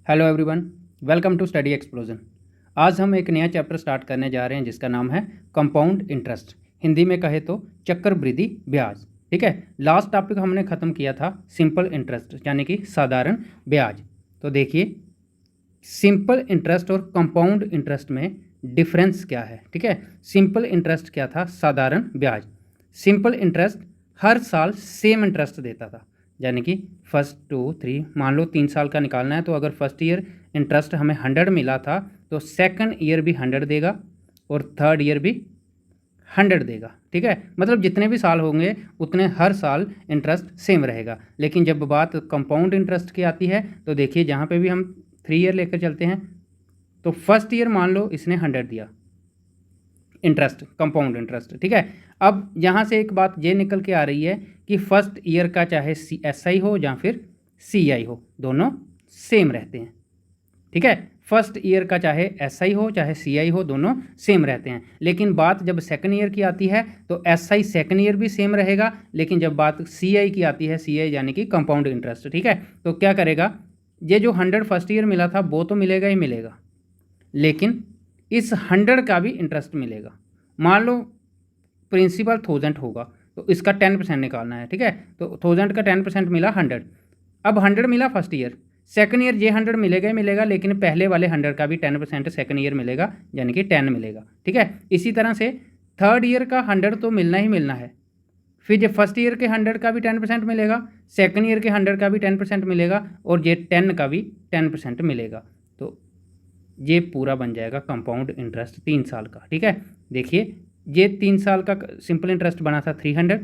Hello everyone, welcome to Study Explosion. आज हम एक नया चैप्टर स्टार्ट करने जा रहे हैं जिसका नाम है कंपाउंड इंटरेस्ट। हिंदी में कहे तो चक्रवृद्धि ब्याज। ठीक है, लास्ट टॉपिक हमने ख़त्म किया था सिंपल इंटरेस्ट यानी कि साधारण ब्याज। तो देखिए, सिंपल इंटरेस्ट और कंपाउंड इंटरेस्ट में डिफरेंस क्या है। ठीक है, सिंपल इंटरेस्ट क्या था, साधारण ब्याज। सिंपल इंटरेस्ट हर साल सेम इंटरेस्ट देता था, यानी कि फर्स्ट 2 3 मान लो 3 साल का निकालना है तो अगर फर्स्ट ईयर इंटरेस्ट हमें 100 मिला था तो सेकंड ईयर भी 100 देगा और थर्ड ईयर भी 100 देगा। ठीक है, मतलब जितने भी साल होंगे उतने हर साल इंटरेस्ट सेम रहेगा। लेकिन जब बात कंपाउंड इंटरेस्ट की आती है तो देखिए, जहाँ पे भी हम 3 ईयर लेकर चलते हैं तो फर्स्ट ईयर मान लो इसने 100 दिया इंटरेस्ट, कंपाउंड इंटरेस्ट। ठीक है, अब यहाँ से एक बात ये निकल के आ रही है कि फर्स्ट ईयर का चाहे SI हो या फिर CI हो, दोनों सेम रहते हैं। ठीक है, फर्स्ट ईयर का चाहे SI हो चाहे CI हो, दोनों सेम रहते हैं। लेकिन बात जब सेकंड ईयर की आती है तो SI सेकंड ईयर भी सेम रहेगा, लेकिन जब बात CI की आती है, CI यानी कि कंपाउंड इंटरेस्ट, ठीक है, तो क्या करेगा, ये जो 100 फर्स्ट ईयर मिला था वो तो मिलेगा ही मिलेगा, लेकिन इस 100 का भी इंटरेस्ट मिलेगा। मान लो प्रिंसिपल 1000 होगा तो इसका 10% निकालना है। ठीक है, तो 1000 का 10% मिला 100। अब 100 मिला फर्स्ट ईयर, सेकंड ईयर ये 100 मिलेगा ही मिलेगा, लेकिन पहले वाले 100 का भी 10% सेकंड ईयर मिलेगा, यानी कि 10 मिलेगा। ठीक है, इसी तरह से थर्ड ईयर का 100 तो मिलना ही मिलना है, फिर जब फर्स्ट ईयर के 100 का भी 10% मिलेगा, सेकंड ईयर के 100 का भी 10% मिलेगा और ये 10 का भी 10% मिलेगा। तो ये पूरा बन जाएगा कंपाउंड इंटरेस्ट 3 साल का। ठीक है, देखिए, ये 3 साल का सिंपल इंटरेस्ट बना था 300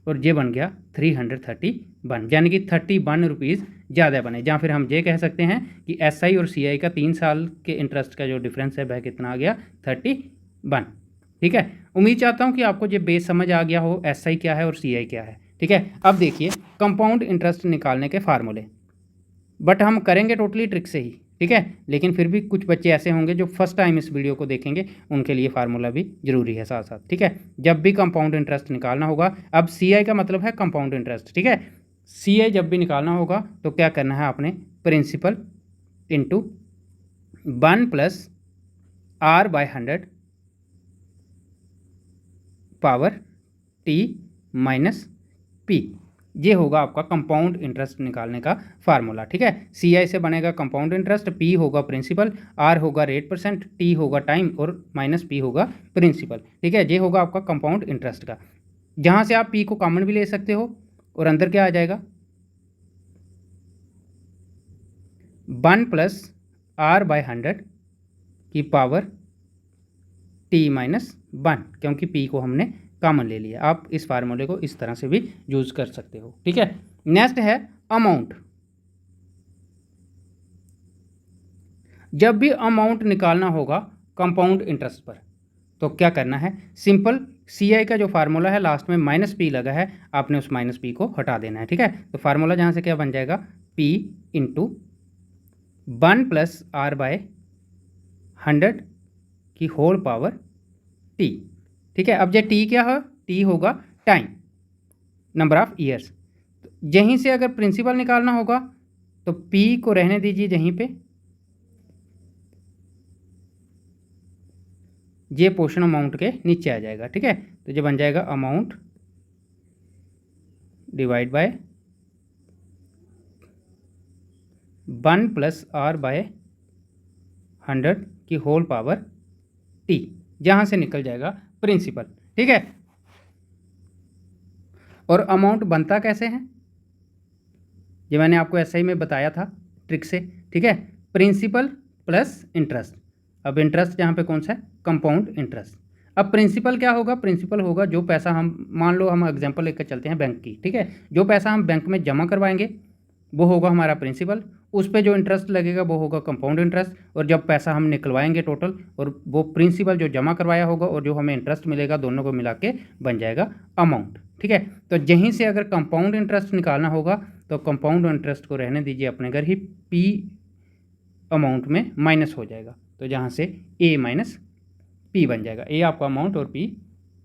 और ये बन गया 331, यानी कि 31 रुपीज़ ज़्यादा बने। या फिर हम ये कह सकते हैं कि SI और CI का 3 साल के इंटरेस्ट का जो डिफरेंस है वह कितना आ गया, 31। ठीक है, उम्मीद चाहता हूँ कि आपको ये बेस समझ आ गया हो, SI क्या है और CI क्या है। ठीक है, अब देखिए कंपाउंड इंटरेस्ट निकालने के फार्मूले, बट हम करेंगे टोटली ट्रिक से ही। ठीक है, लेकिन फिर भी कुछ बच्चे ऐसे होंगे जो फर्स्ट टाइम इस वीडियो को देखेंगे, उनके लिए फार्मूला भी जरूरी है साथ साथ। ठीक है, जब भी कंपाउंड इंटरेस्ट निकालना होगा, अब CI का मतलब है कंपाउंड इंटरेस्ट। ठीक है, CI जब भी निकालना होगा तो क्या करना है आपने, principal into 1 + R/100 power T - P, ये होगा आपका कंपाउंड इंटरेस्ट निकालने का फार्मूला। ठीक है, CI से बनेगा कंपाउंड इंटरेस्ट, P होगा प्रिंसिपल, R होगा रेट परसेंट, T होगा टाइम और -P होगा प्रिंसिपल। ठीक है, ये होगा आपका कंपाउंड इंटरेस्ट का। जहाँ से आप P को कॉमन भी ले सकते हो और अंदर क्या आ जाएगा, 1 + R/100 की पावर T - 1, क्योंकि P को हमने कॉमन ले लिया। आप इस फार्मूले को इस तरह से भी यूज कर सकते हो। ठीक है, नेक्स्ट है अमाउंट। जब भी अमाउंट निकालना होगा कंपाउंड इंटरेस्ट पर तो क्या करना है, सिंपल CI का जो फार्मूला है लास्ट में -P लगा है, आपने उस -P को हटा देना है। ठीक है, तो फार्मूला जहाँ से क्या बन जाएगा, P × 1 + R/100 की होल पावर T। ठीक है, अब ये T क्या है, T होगा टाइम, नंबर ऑफ ईयर्स। यहीं से अगर प्रिंसिपल निकालना होगा तो P को रहने दीजिए यहीं पे, ये पोर्शन अमाउंट के नीचे आ जाएगा। ठीक है, तो ये बन जाएगा अमाउंट डिवाइड बाय 1 + R/100 की होल पावर T, जहाँ से निकल जाएगा प्रिंसिपल। ठीक है, और अमाउंट बनता कैसे है, ये मैंने आपको SI में बताया था ट्रिक से। ठीक है, प्रिंसिपल प्लस इंटरेस्ट। अब इंटरेस्ट यहाँ पे कौन सा है, कंपाउंड इंटरेस्ट। अब प्रिंसिपल क्या होगा, प्रिंसिपल होगा जो पैसा हम, मान लो हम एग्जांपल लेकर चलते हैं बैंक की। ठीक है, जो पैसा हम बैंक में जमा करवाएंगे वो होगा हमारा प्रिंसिपल, उस पर जो इंटरेस्ट लगेगा वो होगा कंपाउंड इंटरेस्ट, और जब पैसा हम निकलवाएंगे टोटल, और वो प्रिंसिपल जो जमा करवाया होगा और जो हमें इंटरेस्ट मिलेगा, दोनों को मिला के बन जाएगा अमाउंट। ठीक है, तो यहीं से अगर कंपाउंड इंटरेस्ट निकालना होगा तो कंपाउंड इंटरेस्ट को रहने दीजिए अपने घर ही, P अमाउंट में माइनस हो जाएगा, तो जहाँ से A - P बन जाएगा। A आपका अमाउंट और P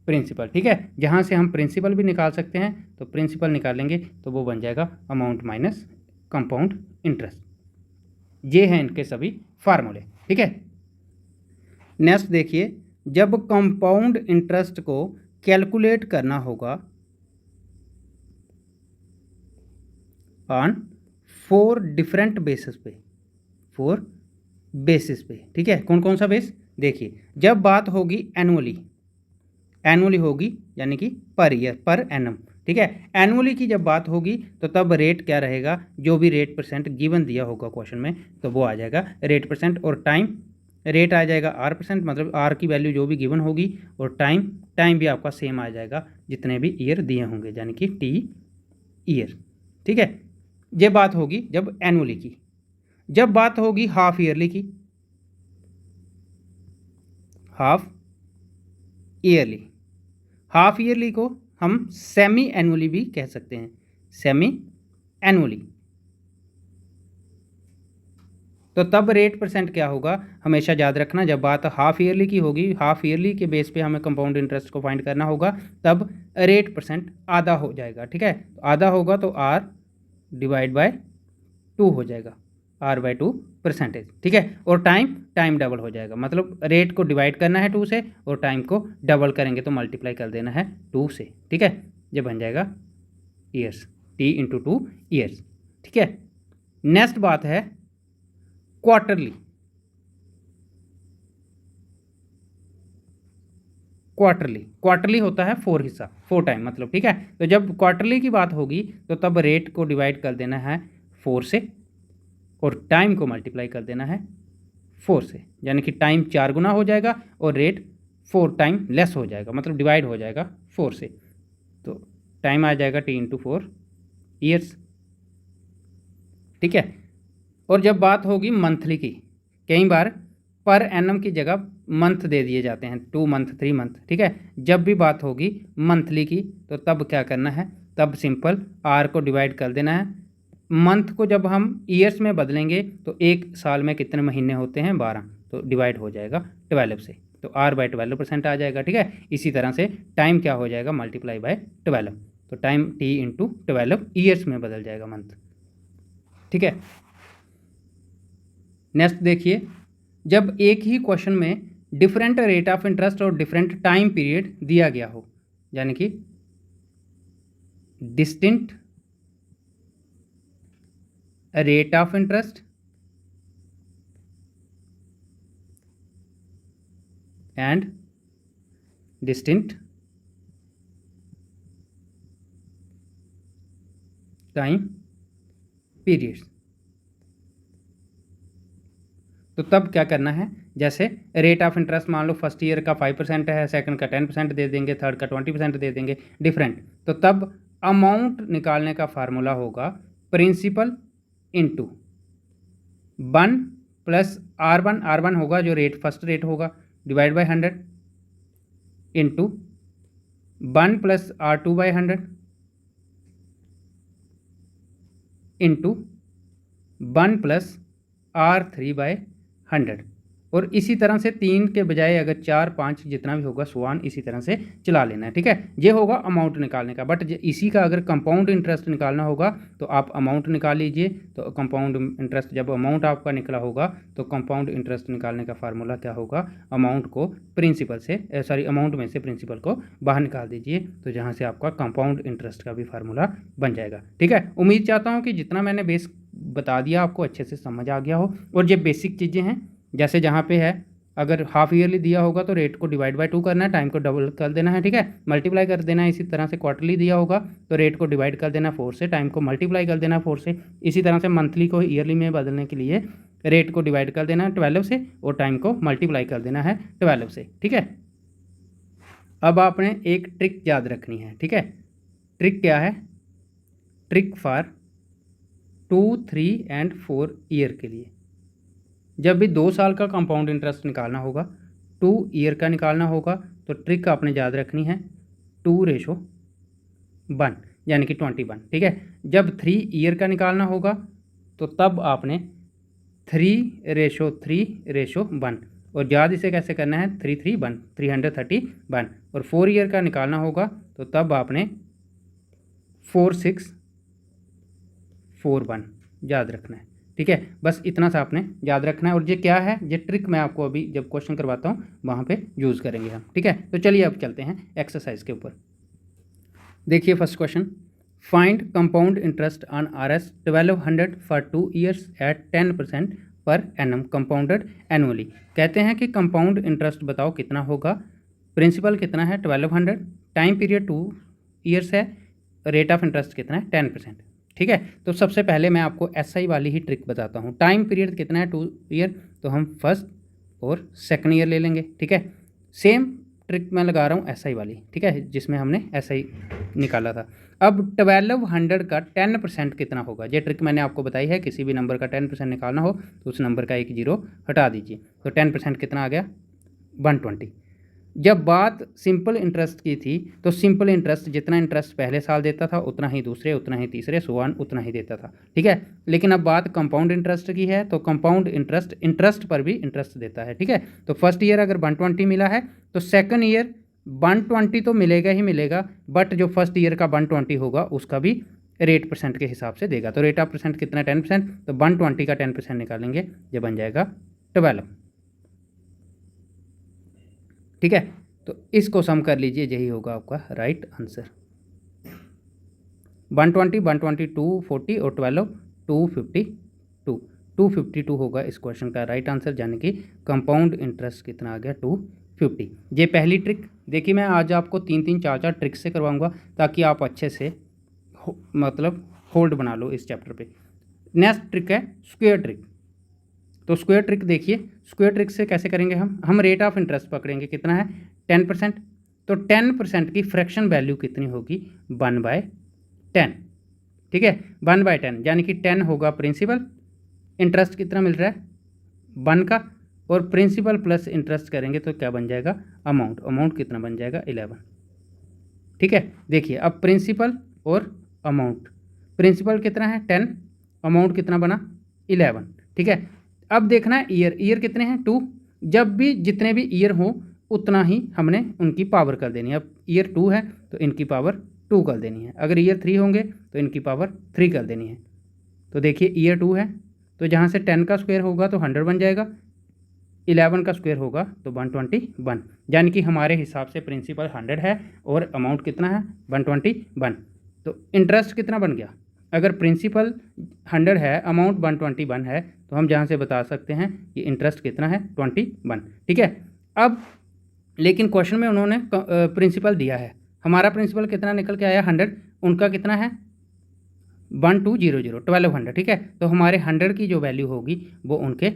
प्रिंसिपल। ठीक है, जहाँ से हम प्रिंसिपल भी निकाल सकते हैं, तो प्रिंसिपल निकालेंगे तो वो बन जाएगा अमाउंट माइनस कंपाउंड इंटरेस्ट। ये हैं इनके सभी फार्मूले। ठीक है, नेक्स्ट देखिए, जब कंपाउंड इंटरेस्ट को कैलकुलेट करना होगा ऑन 4 डिफरेंट बेसिस पे, 4 बेसिस पे। ठीक है, कौन कौन सा बेस? देखिए, जब बात होगी एनुअली होगी यानी कि पर ईयर, पर एनम। ठीक है, एनुअली की जब बात होगी तो तब रेट क्या रहेगा, जो भी रेट परसेंट गिवन दिया होगा क्वेश्चन में तो वो आ जाएगा रेट परसेंट, और टाइम रेट आ जाएगा R%, मतलब R की वैल्यू जो भी गिवन होगी, और टाइम भी आपका सेम आ जाएगा जितने भी ईयर दिए होंगे, यानी कि T ईयर। ठीक है, ये बात होगी जब एनुअली की। जब बात होगी हाफ ईयरली की, हाफ ईयरली को हम सेमी एनुअली भी कह सकते हैं, सेमी एनुअली। तो तब रेट परसेंट क्या होगा, हमेशा याद रखना, जब बात हाफ ईयरली की होगी, हाफ ईयरली के बेस पे हमें कंपाउंड इंटरेस्ट को फाइंड करना होगा, तब रेट परसेंट आधा हो जाएगा। ठीक है, आधा होगा तो R डिवाइड बाय 2 हो जाएगा, R/2%। ठीक है, और टाइम डबल हो जाएगा, मतलब रेट को डिवाइड करना है 2 से और टाइम को डबल करेंगे तो मल्टीप्लाई कर देना है 2 से। ठीक है, ये बन जाएगा ईयर्स, T × 2 ईयर्स। ठीक है, नेक्स्ट बात है क्वार्टरली होता है 4 हिस्सा, 4 टाइम मतलब। ठीक है, तो जब क्वार्टरली की बात होगी तो तब रेट को डिवाइड कर देना है 4 से और टाइम को मल्टीप्लाई कर देना है 4 से, यानी कि टाइम 4 गुना हो जाएगा और रेट 4 टाइम लेस हो जाएगा, मतलब डिवाइड हो जाएगा 4 से, तो टाइम आ जाएगा T × 4 ईयर्स। ठीक है, और जब बात होगी मंथली की, कई बार पर एनम की जगह मंथ दे दिए जाते हैं, 2 मंथ 3 मंथ। ठीक है, जब भी बात होगी मंथली की तो तब क्या करना है, तब सिंपल R को डिवाइड कर देना है। मंथ को जब हम ईयर्स में बदलेंगे तो एक साल में कितने महीने होते हैं, 12, तो डिवाइड हो जाएगा 12 से, तो R/12% आ जाएगा। ठीक है, इसी तरह से टाइम क्या हो जाएगा, मल्टीप्लाई बाय 12, तो टाइम T × 12 ईयर्स में बदल जाएगा मंथ। ठीक है, नेक्स्ट देखिए, जब एक ही क्वेश्चन में डिफरेंट रेट ऑफ इंटरेस्ट और डिफरेंट टाइम पीरियड दिया गया हो, यानी कि distinct rate of interest and distinct time periods, तो तब क्या करना है, जैसे रेट ऑफ इंटरेस्ट मान लो फर्स्ट ईयर का 5% है, सेकंड का 10% दे देंगे, थर्ड का 20% दे देंगे, डिफरेंट। तो तब अमाउंट निकालने का फार्मूला होगा प्रिंसिपल इंटू 1 + R1 होगा जो रेट फर्स्ट रेट होगा, divide by 100 into 1 + R2/100 into 1 + R3/100, और इसी तरह से 3 के बजाय अगर 4 5 जितना भी होगा सुवान इसी तरह से चला लेना है। ठीक है, ये होगा अमाउंट निकालने का। बट इसी का अगर कंपाउंड इंटरेस्ट निकालना होगा तो आप अमाउंट निकाल लीजिए। तो कंपाउंड इंटरेस्ट जब अमाउंट आपका निकला होगा तो कंपाउंड इंटरेस्ट निकालने का फार्मूला क्या होगा, अमाउंट को प्रिंसिपल से अमाउंट में से प्रिंसिपल को बाहर निकाल दीजिए, तो जहाँ से आपका कंपाउंड इंटरेस्ट का भी फार्मूला बन जाएगा। ठीक है, उम्मीद चाहता हूँ कि जितना मैंने बेस बता दिया आपको अच्छे से समझ आ गया हो। और ये बेसिक चीज़ें हैं, जैसे जहाँ पे है अगर हाफ ईयरली दिया होगा तो रेट को डिवाइड बाय 2 करना है, टाइम को डबल कर देना है। ठीक है, मल्टीप्लाई कर देना है। इसी तरह से क्वार्टरली दिया होगा तो रेट को डिवाइड कर देना 4 से, टाइम को मल्टीप्लाई कर देना 4 से। इसी तरह से मंथली को ईयरली में बदलने के लिए रेट को डिवाइड कर देना है 12 से और टाइम को मल्टीप्लाई कर देना है 12 से। ठीक है, अब आपने एक ट्रिक याद रखनी है। ठीक है, ट्रिक क्या है, ट्रिक फॉर 2, 3 एंड 4 ईयर के लिए, जब भी 2 साल का कंपाउंड इंटरेस्ट निकालना होगा, 2 ईयर का निकालना होगा, तो ट्रिक आपने याद रखनी है 2:1 यानी कि 21। ठीक है, जब 3 ईयर का निकालना होगा तो तब आपने 3:3:1, और याद इसे कैसे करना है, 331 331। और 4 ईयर का निकालना होगा तो तब आपने 4:6:4:1 याद रखना है। ठीक है, बस इतना सा आपने याद रखना है। और ये क्या है, ये ट्रिक मैं आपको अभी जब क्वेश्चन करवाता हूँ वहाँ पे यूज़ करेंगे हम, ठीक है। तो चलिए अब चलते हैं एक्सरसाइज के ऊपर। देखिए first question, find compound interest on RS 1200 for 2 years at 10% per annum compounded annually. कहते हैं कि कंपाउंड इंटरेस्ट बताओ कितना होगा, प्रिंसिपल कितना है 1200, टाइम पीरियड 2 ईयर्स है, रेट ऑफ इंटरेस्ट कितना है 10%। ठीक है, तो सबसे पहले मैं आपको SI वाली ही ट्रिक बताता हूँ। टाइम पीरियड कितना है 2 ईयर, तो हम फर्स्ट और सेकंड ईयर ले लेंगे। ठीक है, सेम ट्रिक मैं लगा रहा हूँ SI वाली, ठीक है, जिसमें हमने SI निकाला था। अब 1200 का 10% कितना होगा, ये ट्रिक मैंने आपको बताई है। किसी भी नंबर का 10% निकालना हो तो उस नंबर का एक जीरो हटा दीजिए, तो 10% कितना आ गया 120। जब बात सिंपल इंटरेस्ट की थी तो सिंपल इंटरेस्ट जितना इंटरेस्ट पहले साल देता था उतना ही दूसरे, उतना ही तीसरे, सोआन उतना ही देता था। ठीक है, लेकिन अब बात कंपाउंड इंटरेस्ट की है तो कंपाउंड इंटरेस्ट पर भी इंटरेस्ट देता है। ठीक है, तो फर्स्ट ईयर अगर 120 मिला है तो सेकंड ईयर 120 तो मिलेगा ही मिलेगा, बट जो फर्स्ट ईयर का 120 होगा उसका भी रेट परसेंट के हिसाब से देगा। तो रेट ऑफ परसेंट कितना 10%, तो 120 का 10% निकालेंगे, ये बन जाएगा 12। ठीक है, तो इसको सम कर लीजिए, यही होगा आपका राइट आंसर। 120, 120 240 और 12 252, 252 होगा इस क्वेश्चन का राइट आंसर, यानी कि कंपाउंड इंटरेस्ट कितना आ गया 250। ये पहली ट्रिक देखिए, मैं आज आपको 3-3 4-4 ट्रिक से करवाऊंगा ताकि आप अच्छे से मतलब होल्ड बना लो इस चैप्टर पे। नेक्स्ट ट्रिक है स्क्वायर ट्रिक। तो स्क्वायर ट्रिक देखिए, स्क्वायर ट्रिक से कैसे करेंगे हम रेट ऑफ इंटरेस्ट पकड़ेंगे, कितना है 10%, तो 10% की फ्रैक्शन वैल्यू कितनी होगी 1/10। ठीक है, 1/10 यानी कि 10 होगा प्रिंसिपल, इंटरेस्ट कितना मिल रहा है 1 का, और प्रिंसिपल प्लस इंटरेस्ट करेंगे तो क्या बन जाएगा अमाउंट कितना बन जाएगा 11। ठीक है, देखिए अब प्रिंसिपल और अमाउंट, प्रिंसिपल कितना है 10, अमाउंट कितना बना 11। ठीक है, अब देखना है ईयर कितने हैं 2, जब भी जितने भी ईयर हों उतना ही हमने उनकी पावर कर देनी है। अब ईयर 2 है तो इनकी पावर 2 कर देनी है, अगर ईयर 3 होंगे तो इनकी पावर 3 कर देनी है। तो देखिए ईयर 2 है तो जहाँ से 10 का स्क्वायर होगा तो 100 बन जाएगा, 11 का स्क्वायर होगा तो 121, यानी कि हमारे हिसाब से प्रिंसिपल 100 है और अमाउंट कितना है 121। तो इंटरेस्ट कितना बन गया, अगर प्रिंसिपल 100 है अमाउंट 121 है तो हम जहाँ से बता सकते हैं कि इंटरेस्ट कितना है 21। ठीक है, अब लेकिन क्वेश्चन में उन्होंने प्रिंसिपल दिया है, हमारा प्रिंसिपल कितना निकल के आया 100, उनका कितना है 1200। ठीक है, तो हमारे 100 की जो वैल्यू होगी वो उनके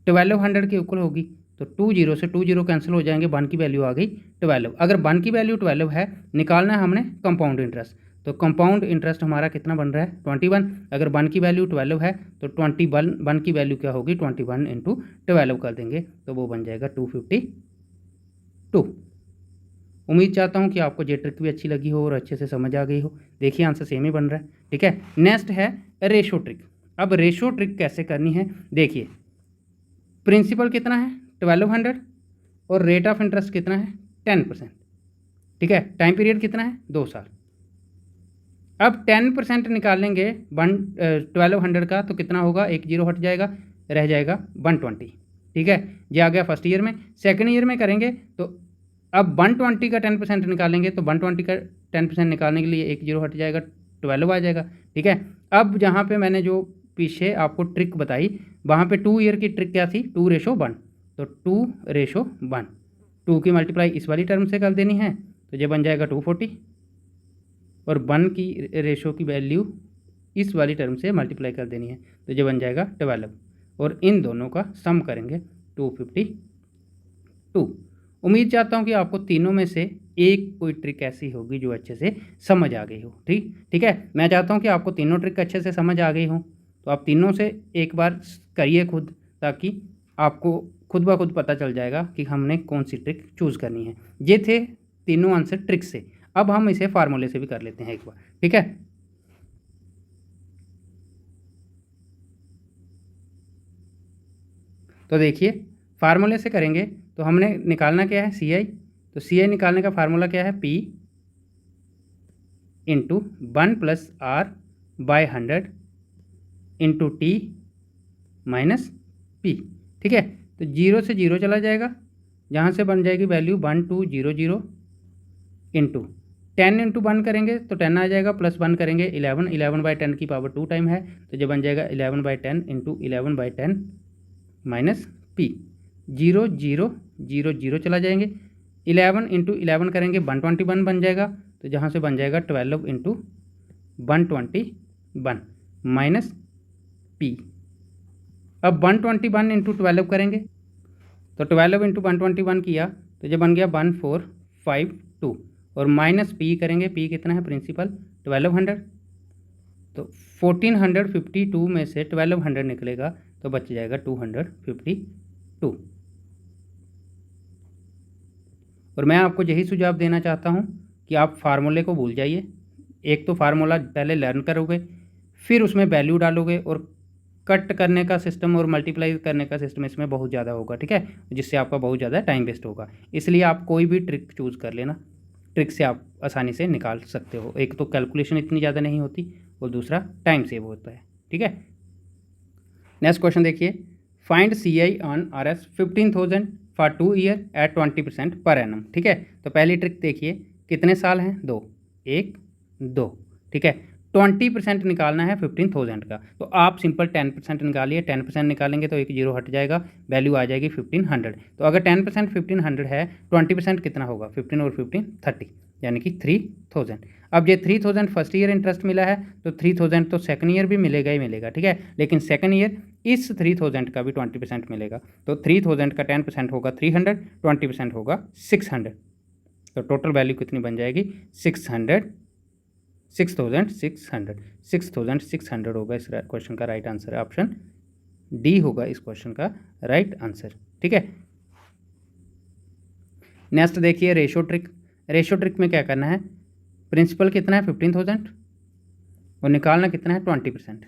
1200 के इक्वल होगी, तो 20 से 20 कैंसिल हो जाएंगे, 1 की वैल्यू आ गई 12। अगर 1 की वैल्यू 12 है, निकालना है हमने कंपाउंड इंटरेस्ट, तो कंपाउंड इंटरेस्ट हमारा कितना बन रहा है 21। अगर 1 की वैल्यू 12 है तो 21 की वैल्यू क्या होगी 21 × 12 कर देंगे तो वो बन जाएगा 252। उम्मीद चाहता हूँ कि आपको ये ट्रिक भी अच्छी लगी हो और अच्छे से समझ आ गई हो। देखिए आंसर सेम ही बन रहा है। ठीक है, नेक्स्ट है रेशो ट्रिक। अब रेशो ट्रिक कैसे करनी है, देखिए प्रिंसिपल कितना है 1200 और रेट ऑफ इंटरेस्ट कितना है 10%। ठीक है, टाइम पीरियड कितना है 2 साल। अब 10% निकालेंगे 1200 का तो कितना होगा, एक जीरो हट जाएगा, रह जाएगा 120। ठीक है, ये आ गया फर्स्ट ईयर में। सेकंड ईयर में करेंगे तो अब 120 का 10% निकालेंगे तो 120 का 10% निकालने के लिए एक जीरो हट जाएगा, 12 आ जाएगा। ठीक है, अब जहाँ पे मैंने जो पीछे आपको ट्रिक बताई वहाँ पे 2 ईयर की ट्रिक क्या थी 2:1, तो 2:1, 2 की मल्टीप्लाई इस वाली टर्म से कर देनी है तो ये बन जाएगा 240, और 1 की रेशो की वैल्यू इस वाली टर्म से मल्टीप्लाई कर देनी है तो ये बन जाएगा 12, और इन दोनों का सम करेंगे 252। उम्मीद चाहता हूँ कि आपको तीनों में से एक कोई ट्रिक ऐसी होगी जो अच्छे से समझ आ गई हो। ठीक है, मैं चाहता हूँ कि आपको तीनों ट्रिक अच्छे से समझ आ गई हो, तो आप तीनों से एक बार करिए खुद, ताकि आपको खुद ब खुद पता चल जाएगा कि हमने कौन सी ट्रिक चूज़ करनी है। ये थे तीनों आंसर ट्रिक से। अब हम इसे फार्मूले से भी कर लेते हैं एक बार। ठीक है, तो देखिए फार्मूले से करेंगे तो हमने निकालना क्या है CI, तो CI निकालने का फार्मूला क्या है P × 1 + R/100 × T minus P. ठीक है, तो 0 से 0 चला जाएगा, जहाँ से बन जाएगी वैल्यू 1200 इंटू 10 इंटू 1 करेंगे तो 10 आ जाएगा, प्लस 1 करेंगे 11, 11/10 की पावर 2 टाइम है, तो जब बन जाएगा 11/10 इंटू 11/10 माइनस पी। 0 0 0 0 चला जाएंगे, 11 इंटू 11 करेंगे 121 बन जाएगा, तो जहाँ से बन जाएगा 12 इंटू 121 माइनस पी। अब 121 इंटू 12 करेंगे, तो 12 इंटू 121 किया तो जब बन गया 1452, और माइनस पी करेंगे, पी कितना है प्रिंसिपल 1200, तो 1452 में से 1200 निकलेगा तो बच जाएगा 252। और मैं आपको यही सुझाव देना चाहता हूँ कि आप फार्मूले को भूल जाइए। एक तो फार्मूला पहले लर्न करोगे, फिर उसमें वैल्यू डालोगे, और कट करने का सिस्टम और मल्टीप्लाई करने का सिस्टम इसमें बहुत ज़्यादा होगा, ठीक है, जिससे आपका बहुत ज़्यादा टाइम वेस्ट होगा। इसलिए आप कोई भी ट्रिक चूज़ कर लेना, ट्रिक से आप आसानी से निकाल सकते हो। एक तो कैलकुलेशन इतनी ज़्यादा नहीं होती, और दूसरा टाइम सेव होता है। ठीक है, नेक्स्ट क्वेश्चन देखिए, find CI on RS 15,000 for 2 year at 20% per annum. ठीक है, तो पहली ट्रिक देखिए, कितने साल हैं 2, 1 2। ठीक है, 20% निकालना है 15,000 का, तो आप सिंपल 10% निकालिए। 10% निकालेंगे तो एक जीरो हट जाएगा, वैल्यू आ जाएगी 1500। तो अगर 10% 1500 है, 20% कितना होगा 15 और 15 30, यानी कि 3000। अब ये 3000 फर्स्ट ईयर इंटरेस्ट मिला है, तो 3000 तो सेकंड ईयर भी मिलेगा ही मिलेगा। ठीक है, लेकिन सेकंड ईयर इस 3000 का भी 20% मिलेगा, तो 3000 का 10% होगा 300, 20% होगा 600, तो टोटल वैल्यू कितनी बन जाएगी 6600 होगा इस क्वेश्चन का राइट आंसर। ऑप्शन डी होगा इस क्वेश्चन का राइट आंसर। ठीक है, नेक्स्ट देखिए रेशो ट्रिक। रेशो ट्रिक में क्या करना है, प्रिंसिपल कितना है 15,000 और निकालना कितना है 20%।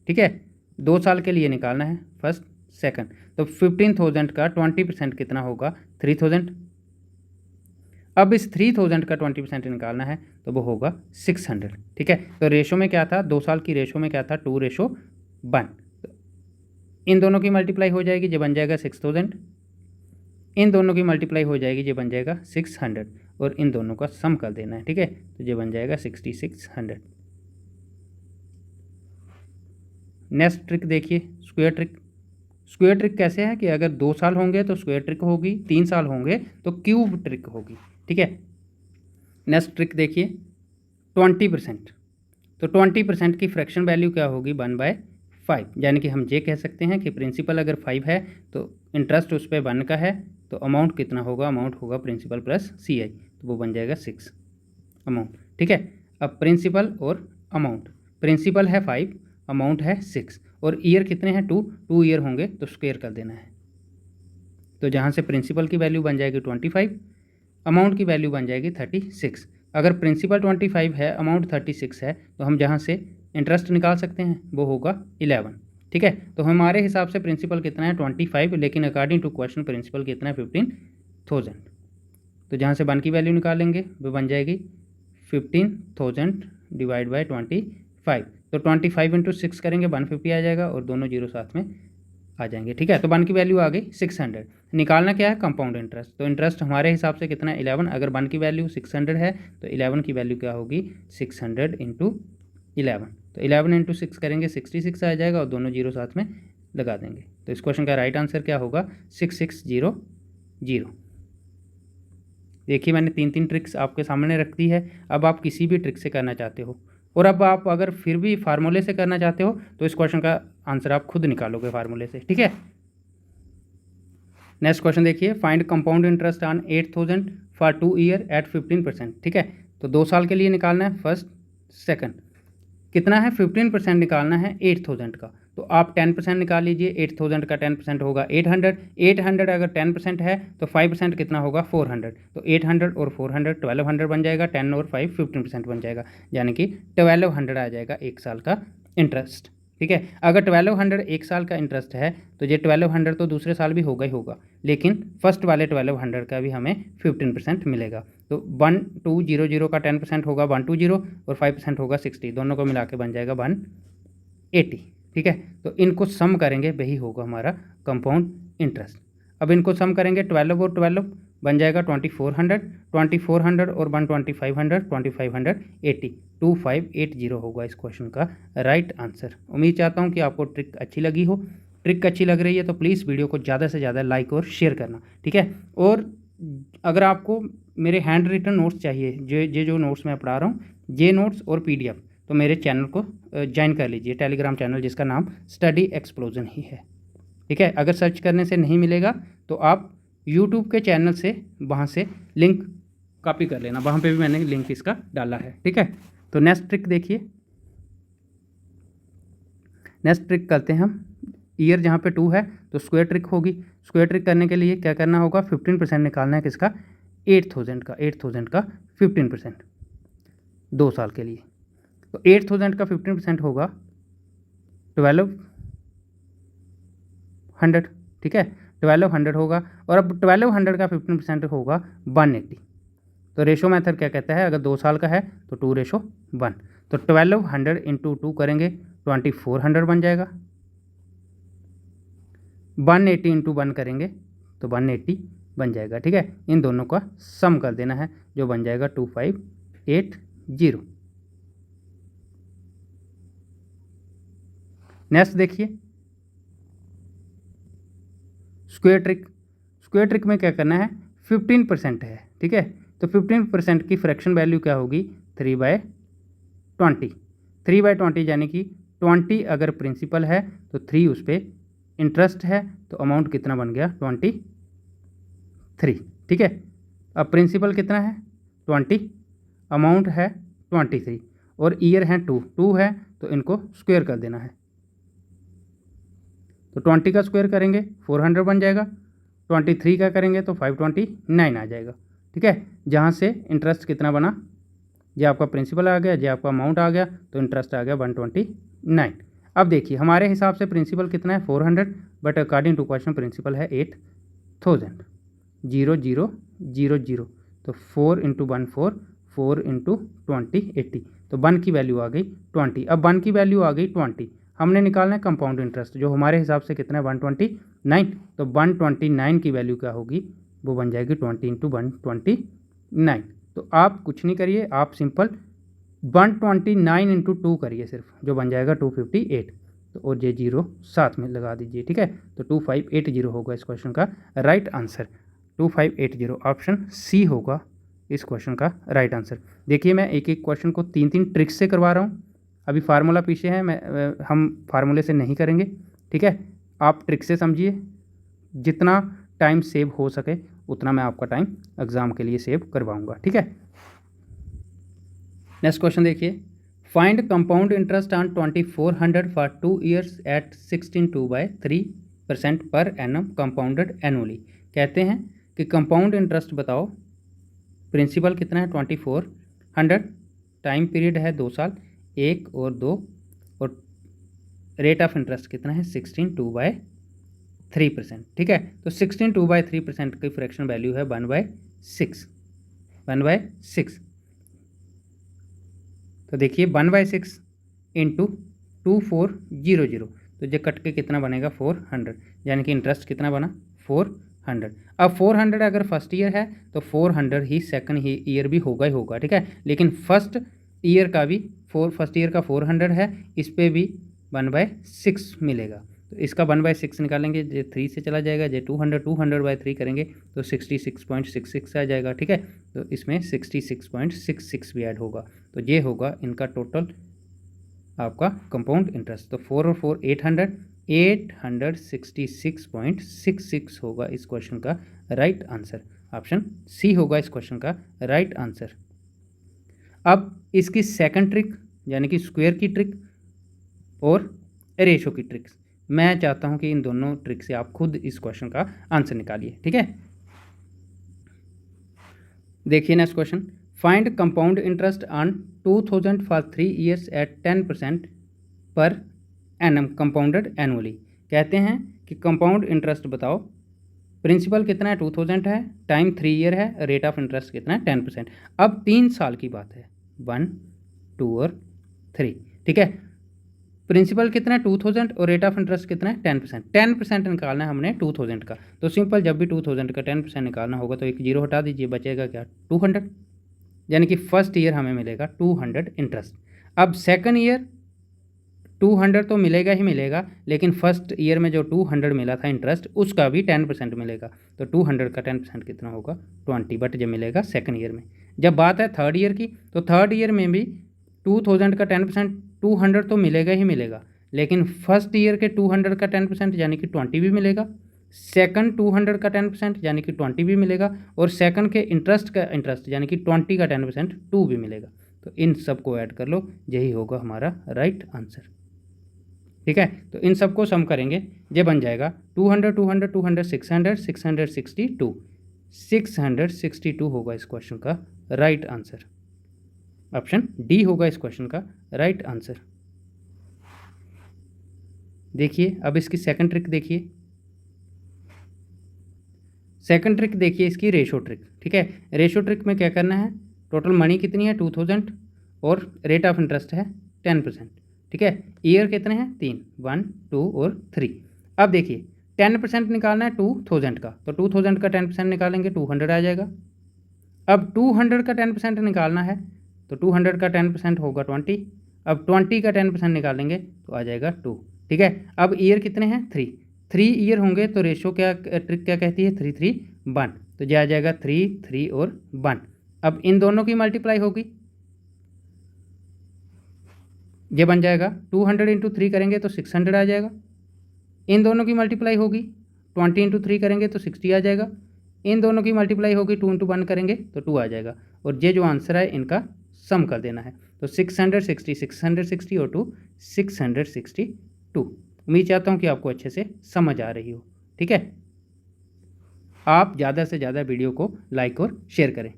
ठीक है, 2 साल के लिए निकालना है, फर्स्ट सेकंड, तो 15,000 का 20% कितना होगा 3,000। अब इस 3000 का 20% निकालना है, तो वो होगा 600। ठीक है, तो रेशो में क्या था, 2 साल की रेशो में क्या था 2:1। इन दोनों की मल्टीप्लाई हो जाएगी, जो बन जाएगा 6000। इन दोनों की मल्टीप्लाई हो जाएगी, जो बन जाएगा 600, और इन दोनों का सम कर देना है। ठीक है, तो ये बन जाएगा 6600। नेक्स्ट ट्रिक देखिए, स्क्वायर ट्रिक। स्क्वायर ट्रिक कैसे है कि अगर 2 साल होंगे तो स्क्वायर ट्रिक होगी, 3 साल होंगे तो क्यूब ट्रिक होगी। ठीक है, नेक्स्ट ट्रिक देखिए 20%। तो 20% की फ्रैक्शन वैल्यू क्या होगी 1/5, यानी कि हम ये कह सकते हैं कि प्रिंसिपल अगर 5 है तो इंटरेस्ट उस पर 1 का है, तो अमाउंट कितना होगा, अमाउंट होगा प्रिंसिपल प्लस CI, तो वो बन जाएगा 6 अमाउंट। ठीक है, अब प्रिंसिपल और अमाउंट, प्रिंसिपल है 5, अमाउंट है 6, और ईयर कितने हैं 2 ईयर होंगे तो स्क्वायर कर देना है। तो जहाँ से प्रिंसिपल की वैल्यू बन जाएगी 25, अमाउंट की वैल्यू बन जाएगी 36। अगर प्रिंसिपल 25 है, अमाउंट 36 है, तो हम जहाँ से इंटरेस्ट निकाल सकते हैं वो होगा 11। ठीक है, तो हमारे हिसाब से प्रिंसिपल कितना है 25, लेकिन अकॉर्डिंग टू क्वेश्चन प्रिंसिपल कितना है 15,000। तो जहाँ से 1 की वैल्यू निकालेंगे वो बन जाएगी 15,000 डिवाइड बाई 25, तो 25 इंटू 6 करेंगे 150 आ जाएगा, और दोनों जीरो साथ में आ जाएंगे। ठीक है, तो 1 की वैल्यू आ गई 600। निकालना क्या है कंपाउंड इंटरेस्ट, तो इंटरेस्ट हमारे हिसाब से कितना है 11। अगर 1 की वैल्यू 600 है तो 11 की वैल्यू क्या होगी 600 इंटू 11, तो 11 इंटू 6 करेंगे 66 आ जाएगा, और दोनों जीरो साथ में लगा देंगे। तो इस क्वेश्चन का राइट आंसर क्या होगा 6600। देखिए मैंने 3 ट्रिक्स आपके सामने रख दी है। अब आप किसी भी ट्रिक से करना चाहते हो, और अब आप अगर फिर भी फार्मूले से करना चाहते हो तो इस क्वेश्चन का आंसर आप खुद निकालोगे फार्मूले से। ठीक है, नेक्स्ट क्वेश्चन देखिए, find compound interest on 8000 for 2 year at 15%। ठीक है, तो 2 साल के लिए निकालना है, फर्स्ट सेकंड, कितना है 15% निकालना है 8000 का, तो आप 10% निकाल लीजिए। 8000 का 10% होगा 800, 800 अगर 10% है तो 5% कितना होगा 400, तो 800 और 400 1200 बन जाएगा, 10 और 5 15% बन जाएगा, यानी कि 1200 आ जाएगा 1 साल का इंटरेस्ट। ठीक है, अगर 1200 1 साल का इंटरेस्ट है तो ये 1200 तो दूसरे साल भी होगा ही होगा, लेकिन फर्स्ट वाले 1200 का भी हमें 15% मिलेगा। तो 1200 का 10% होगा 120, और 5% होगा 60, दोनों को मिला के बन जाएगा 180। ठीक है। तो इनको सम करेंगे, वही होगा हमारा कंपाउंड इंटरेस्ट। अब इनको सम करेंगे 12 और 12 बन जाएगा 2400, 2400 और 2500, 2580, 2580 होगा इस क्वेश्चन का राइट आंसर। उम्मीद चाहता हूँ कि आपको ट्रिक अच्छी लगी हो। ट्रिक अच्छी लग रही है तो प्लीज़ वीडियो को ज़्यादा से ज़्यादा लाइक और शेयर करना, ठीक है। और अगर आपको मेरे हैंड रिटन नोट्स चाहिए, जो नोट्स मैं पढ़ा रहा हूँ, ये नोट्स और PDF, तो मेरे चैनल को ज्वाइन कर लीजिए, टेलीग्राम चैनल जिसका नाम स्टडी एक्सप्लोजन ही है, ठीक है। अगर सर्च करने से नहीं मिलेगा तो आप यूट्यूब के चैनल से वहाँ से लिंक कॉपी कर लेना, वहाँ पे भी मैंने लिंक इसका डाला है, ठीक है। तो नेक्स्ट ट्रिक देखिए, नेक्स्ट ट्रिक करते हैं हम। ईयर जहाँ पे 2 है तो स्क्वायर ट्रिक होगी। स्क्वायर ट्रिक करने के लिए क्या करना होगा, 15% निकालना है किसका, 8000 का 15%, 2 साल के लिए। तो 8000 का 15% होगा 1200, ठीक है, 1200 होगा। और अब 1200 का 15% होगा 180। तो रेशो मेथड क्या कहता है, अगर 2 साल का है तो 2:1। तो 1200 इंटू 2 करेंगे 2400 बन जाएगा। 180 इंटू 1 करेंगे तो 180 बन जाएगा, ठीक है। इन दोनों का सम कर देना है जो बन जाएगा 2580। नेक्स्ट देखिए स्क्वायर ट्रिक। स्क्वायर ट्रिक में क्या करना है, 15% है, ठीक है। तो 15% की फ्रैक्शन वैल्यू क्या होगी, 3/20। 3/20 यानी कि 20 अगर प्रिंसिपल है तो 3 उस पर इंटरेस्ट है, तो अमाउंट कितना बन गया, 23, ठीक है। अब प्रिंसिपल कितना है, 20, अमाउंट है 23 और ईयर है 2 है, तो इनको स्क्वायर कर देना है। तो 20 का स्क्वायर करेंगे 400 बन जाएगा, 23 का करेंगे तो 529 आ जाएगा, ठीक है। जहाँ से इंटरेस्ट कितना बना, ये आपका प्रिंसिपल आ गया, ये आपका अमाउंट आ गया, तो इंटरेस्ट आ गया 129। अब देखिए हमारे हिसाब से प्रिंसिपल कितना है 400, but according to question principal है 8000। 0000, तो 4 इंटू 1 4, 4 इंटू 20 80, तो 1 की वैल्यू आ गई 20। अब 1 की वैल्यू आ गई 20, हमने निकालना है कंपाउंड इंटरेस्ट, जो हमारे हिसाब से कितना है 129। तो 129 की वैल्यू क्या होगी, वो बन जाएगी 20 इंटू 129। तो आप कुछ नहीं करिए, आप सिंपल 129 इंटू 2 करिए सिर्फ, जो बन जाएगा 258। तो और ये 0 साथ में लगा दीजिए, ठीक है। तो 2580 होगा इस क्वेश्चन का राइट आंसर। 2580 ऑप्शन सी होगा इस क्वेश्चन का राइट आंसर। देखिए मैं एक एक क्वेश्चन को 3 ट्रिक्स से करवा रहा हूँ। अभी फार्मूला पीछे है, हम फार्मूले से नहीं करेंगे, ठीक है। आप ट्रिक से समझिए, जितना टाइम सेव हो सके उतना मैं आपका टाइम एग्ज़ाम के लिए सेव करवाऊँगा, ठीक है। नेक्स्ट क्वेश्चन देखिए, find compound interest on 2400 for 2 years at 16.2/3% per annum compounded annually. कहते हैं कि कंपाउंड इंटरेस्ट बताओ, प्रिंसिपल कितना है 2400, टाइम पीरियड है 2 साल, 1 और 2, और रेट ऑफ इंटरेस्ट कितना है 16.2/3%, ठीक है। तो 16.2/3% की फ्रैक्शन वैल्यू है 1/6, 1/6। तो देखिए 1/6 इंटू 2400, तो ये कट के कितना बनेगा 400, यानी कि इंटरेस्ट कितना बना 400। अब 400 अगर फर्स्ट ईयर है तो 400 ही सेकंड ईयर भी होगा ही होगा, ठीक है। लेकिन फर्स्ट ईयर का 400 है, इस पर भी 1/6 मिलेगा। तो इसका 1/6 निकालेंगे, ये 3 से चला जाएगा, ये 200/3 करेंगे तो 66.66 आ जाएगा, ठीक है। तो इसमें 66.66 भी ऐड होगा, तो ये होगा इनका टोटल आपका कंपाउंड इंटरेस्ट। तो 4 और 4 866.66 होगा इस क्वेश्चन का राइट आंसर। ऑप्शन सी होगा इस क्वेश्चन का राइट आंसर। अब इसकी सेकंड ट्रिक यानी कि स्क्वायर की ट्रिक और रेशो की ट्रिक्स, मैं चाहता हूं कि इन दोनों ट्रिक से आप खुद इस क्वेश्चन का आंसर निकालिए, ठीक है। देखिए next question, find compound interest on 2000 for 3 years at 10% per annum compounded annually. कहते हैं कि कंपाउंड इंटरेस्ट बताओ, प्रिंसिपल कितना है 2000 है, टाइम 3 year है, रेट ऑफ इंटरेस्ट कितना है 10%। अब 3 साल की बात है, 1 2 और 3, ठीक है। प्रिंसिपल कितना है 2000 और रेट ऑफ इंटरेस्ट कितना है 10%। 10% निकालना है हमने 2000 का, तो सिंपल जब भी 2000 का 10% निकालना होगा तो एक जीरो हटा दीजिए, बचेगा क्या 200, यानी कि फर्स्ट ईयर हमें मिलेगा 200 इंटरेस्ट। अब सेकंड ईयर 200 तो मिलेगा ही मिलेगा, लेकिन फर्स्ट ईयर में जो 200 मिला था इंटरेस्ट उसका भी 10% मिलेगा, तो 200 का 10% कितना होगा 20, बट जब मिलेगा सेकंड ईयर में। जब बात है थर्ड ईयर की, तो थर्ड ईयर में भी 2000 का 10% 200 तो मिलेगा ही मिलेगा, लेकिन फर्स्ट ईयर के 200 का 10% यानी कि 20 भी मिलेगा, सेकंड 200 का 10% यानी कि 20 भी मिलेगा, और सेकंड के इंटरेस्ट का इंटरेस्ट यानी कि 20 का 10% 2 भी मिलेगा। तो इन सब को ऐड कर लो, यही होगा हमारा राइट आंसर। ठीक है, तो इन सबको सम करेंगे, ये बन जाएगा 200 200 200 600 662 662 होगा इस क्वेश्चन का राइट आंसर। ऑप्शन डी होगा इस क्वेश्चन का राइट आंसर। देखिए अब इसकी सेकंड ट्रिक देखिए, सेकंड ट्रिक देखिए इसकी रेशो ट्रिक। ठीक है, रेशो ट्रिक में क्या करना है, टोटल मनी कितनी है 2000 और रेट ऑफ इंटरेस्ट है 10%। ठीक है, ईयर कितने हैं 3, 1 2 और 3। अब देखिए 10% निकालना है 2000 का, तो 2000 का 10% निकालेंगे 200 आ जाएगा। अब 200 का 10% निकालना है, तो 200 का 10% होगा 20। अब 20 का 10% निकालेंगे तो आ जाएगा 2। ठीक है, अब ईयर कितने हैं 3 ईयर होंगे, तो रेशो क्या ट्रिक क्या कहती है 3 3 1, तो यह आ जाएगा 3 3 और 1। अब इन दोनों की मल्टीप्लाई होगी, ये बन जाएगा 200 इंटू 3 करेंगे तो 600 आ जाएगा। इन दोनों की मल्टीप्लाई होगी 20 इंटू 3 करेंगे तो 60 आ जाएगा। इन दोनों की मल्टीप्लाई होगी 2 इंटू 1 करेंगे तो 2 आ जाएगा, और ये जो आंसर है इनका सम कर देना है, तो 660 660 और 2 662। उम्मीद चाहता हूँ कि आपको अच्छे से समझ आ रही हो। ठीक है, आप ज़्यादा से ज़्यादा वीडियो को लाइक और शेयर करें,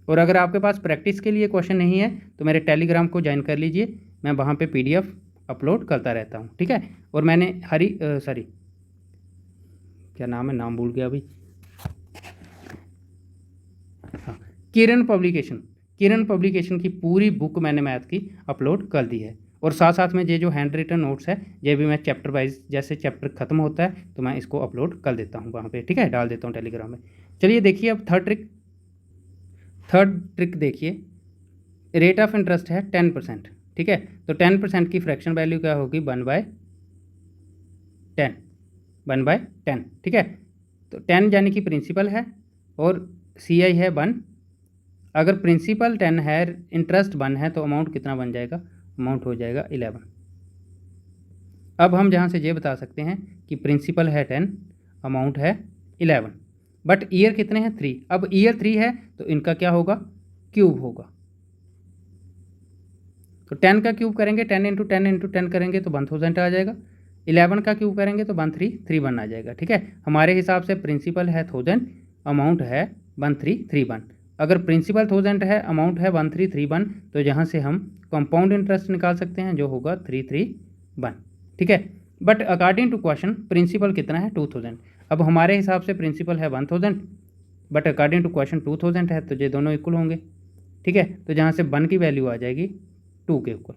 और अगर आपके पास प्रैक्टिस के लिए क्वेश्चन नहीं है तो मेरे टेलीग्राम को ज्वाइन कर लीजिए, मैं वहाँ पे PDF अपलोड करता रहता हूँ। ठीक है, और मैंने क्या नाम है, नाम भूल गया अभी, हाँ, किरण पब्लिकेशन की पूरी बुक मैंने मैथ की अपलोड कर दी है, और साथ साथ में ये जो हैंड रिटन नोट्स है ये भी मैं चैप्टर वाइज, जैसे चैप्टर खत्म होता है तो मैं इसको अपलोड कर देता हूँ वहाँ पे। ठीक है, डाल देता हूँ टेलीग्राम में। चलिए देखिए अब थर्ड ट्रिक देखिए, रेट ऑफ इंटरेस्ट है 10%। ठीक है, तो 10% की फ्रैक्शन वैल्यू क्या होगी 1/10, 1/10। ठीक है, तो 10 यानी कि प्रिंसिपल है और CI है 1। अगर प्रिंसिपल 10 है, इंटरेस्ट 1 है, तो अमाउंट कितना बन जाएगा, अमाउंट हो जाएगा 11। अब हम जहाँ से ये बता सकते हैं कि प्रिंसिपल है 10, अमाउंट है 11, बट ईयर कितने हैं 3। अब ईयर 3 है तो इनका क्या होगा, क्यूब होगा, तो 10 का क्यूब करेंगे 10 इंटू 10 इंटू 10 करेंगे तो 1000 आ जाएगा। 11 का क्यूब करेंगे तो 1331 आ जाएगा। ठीक है, हमारे हिसाब से प्रिंसिपल है 1000, अमाउंट है 1331। अगर प्रिंसिपल 1000 है, अमाउंट है 1331, तो यहाँ से हम कंपाउंड इंटरेस्ट निकाल सकते हैं जो होगा 331। ठीक है, but according to question principal कितना है 2000। अब हमारे हिसाब से प्रिंसिपल है 1000, बट अकॉर्डिंग टू क्वेश्चन 2000 है, तो ये दोनों इक्वल होंगे। ठीक है, तो जहाँ से 1 की वैल्यू आ जाएगी 2 के इक्वल,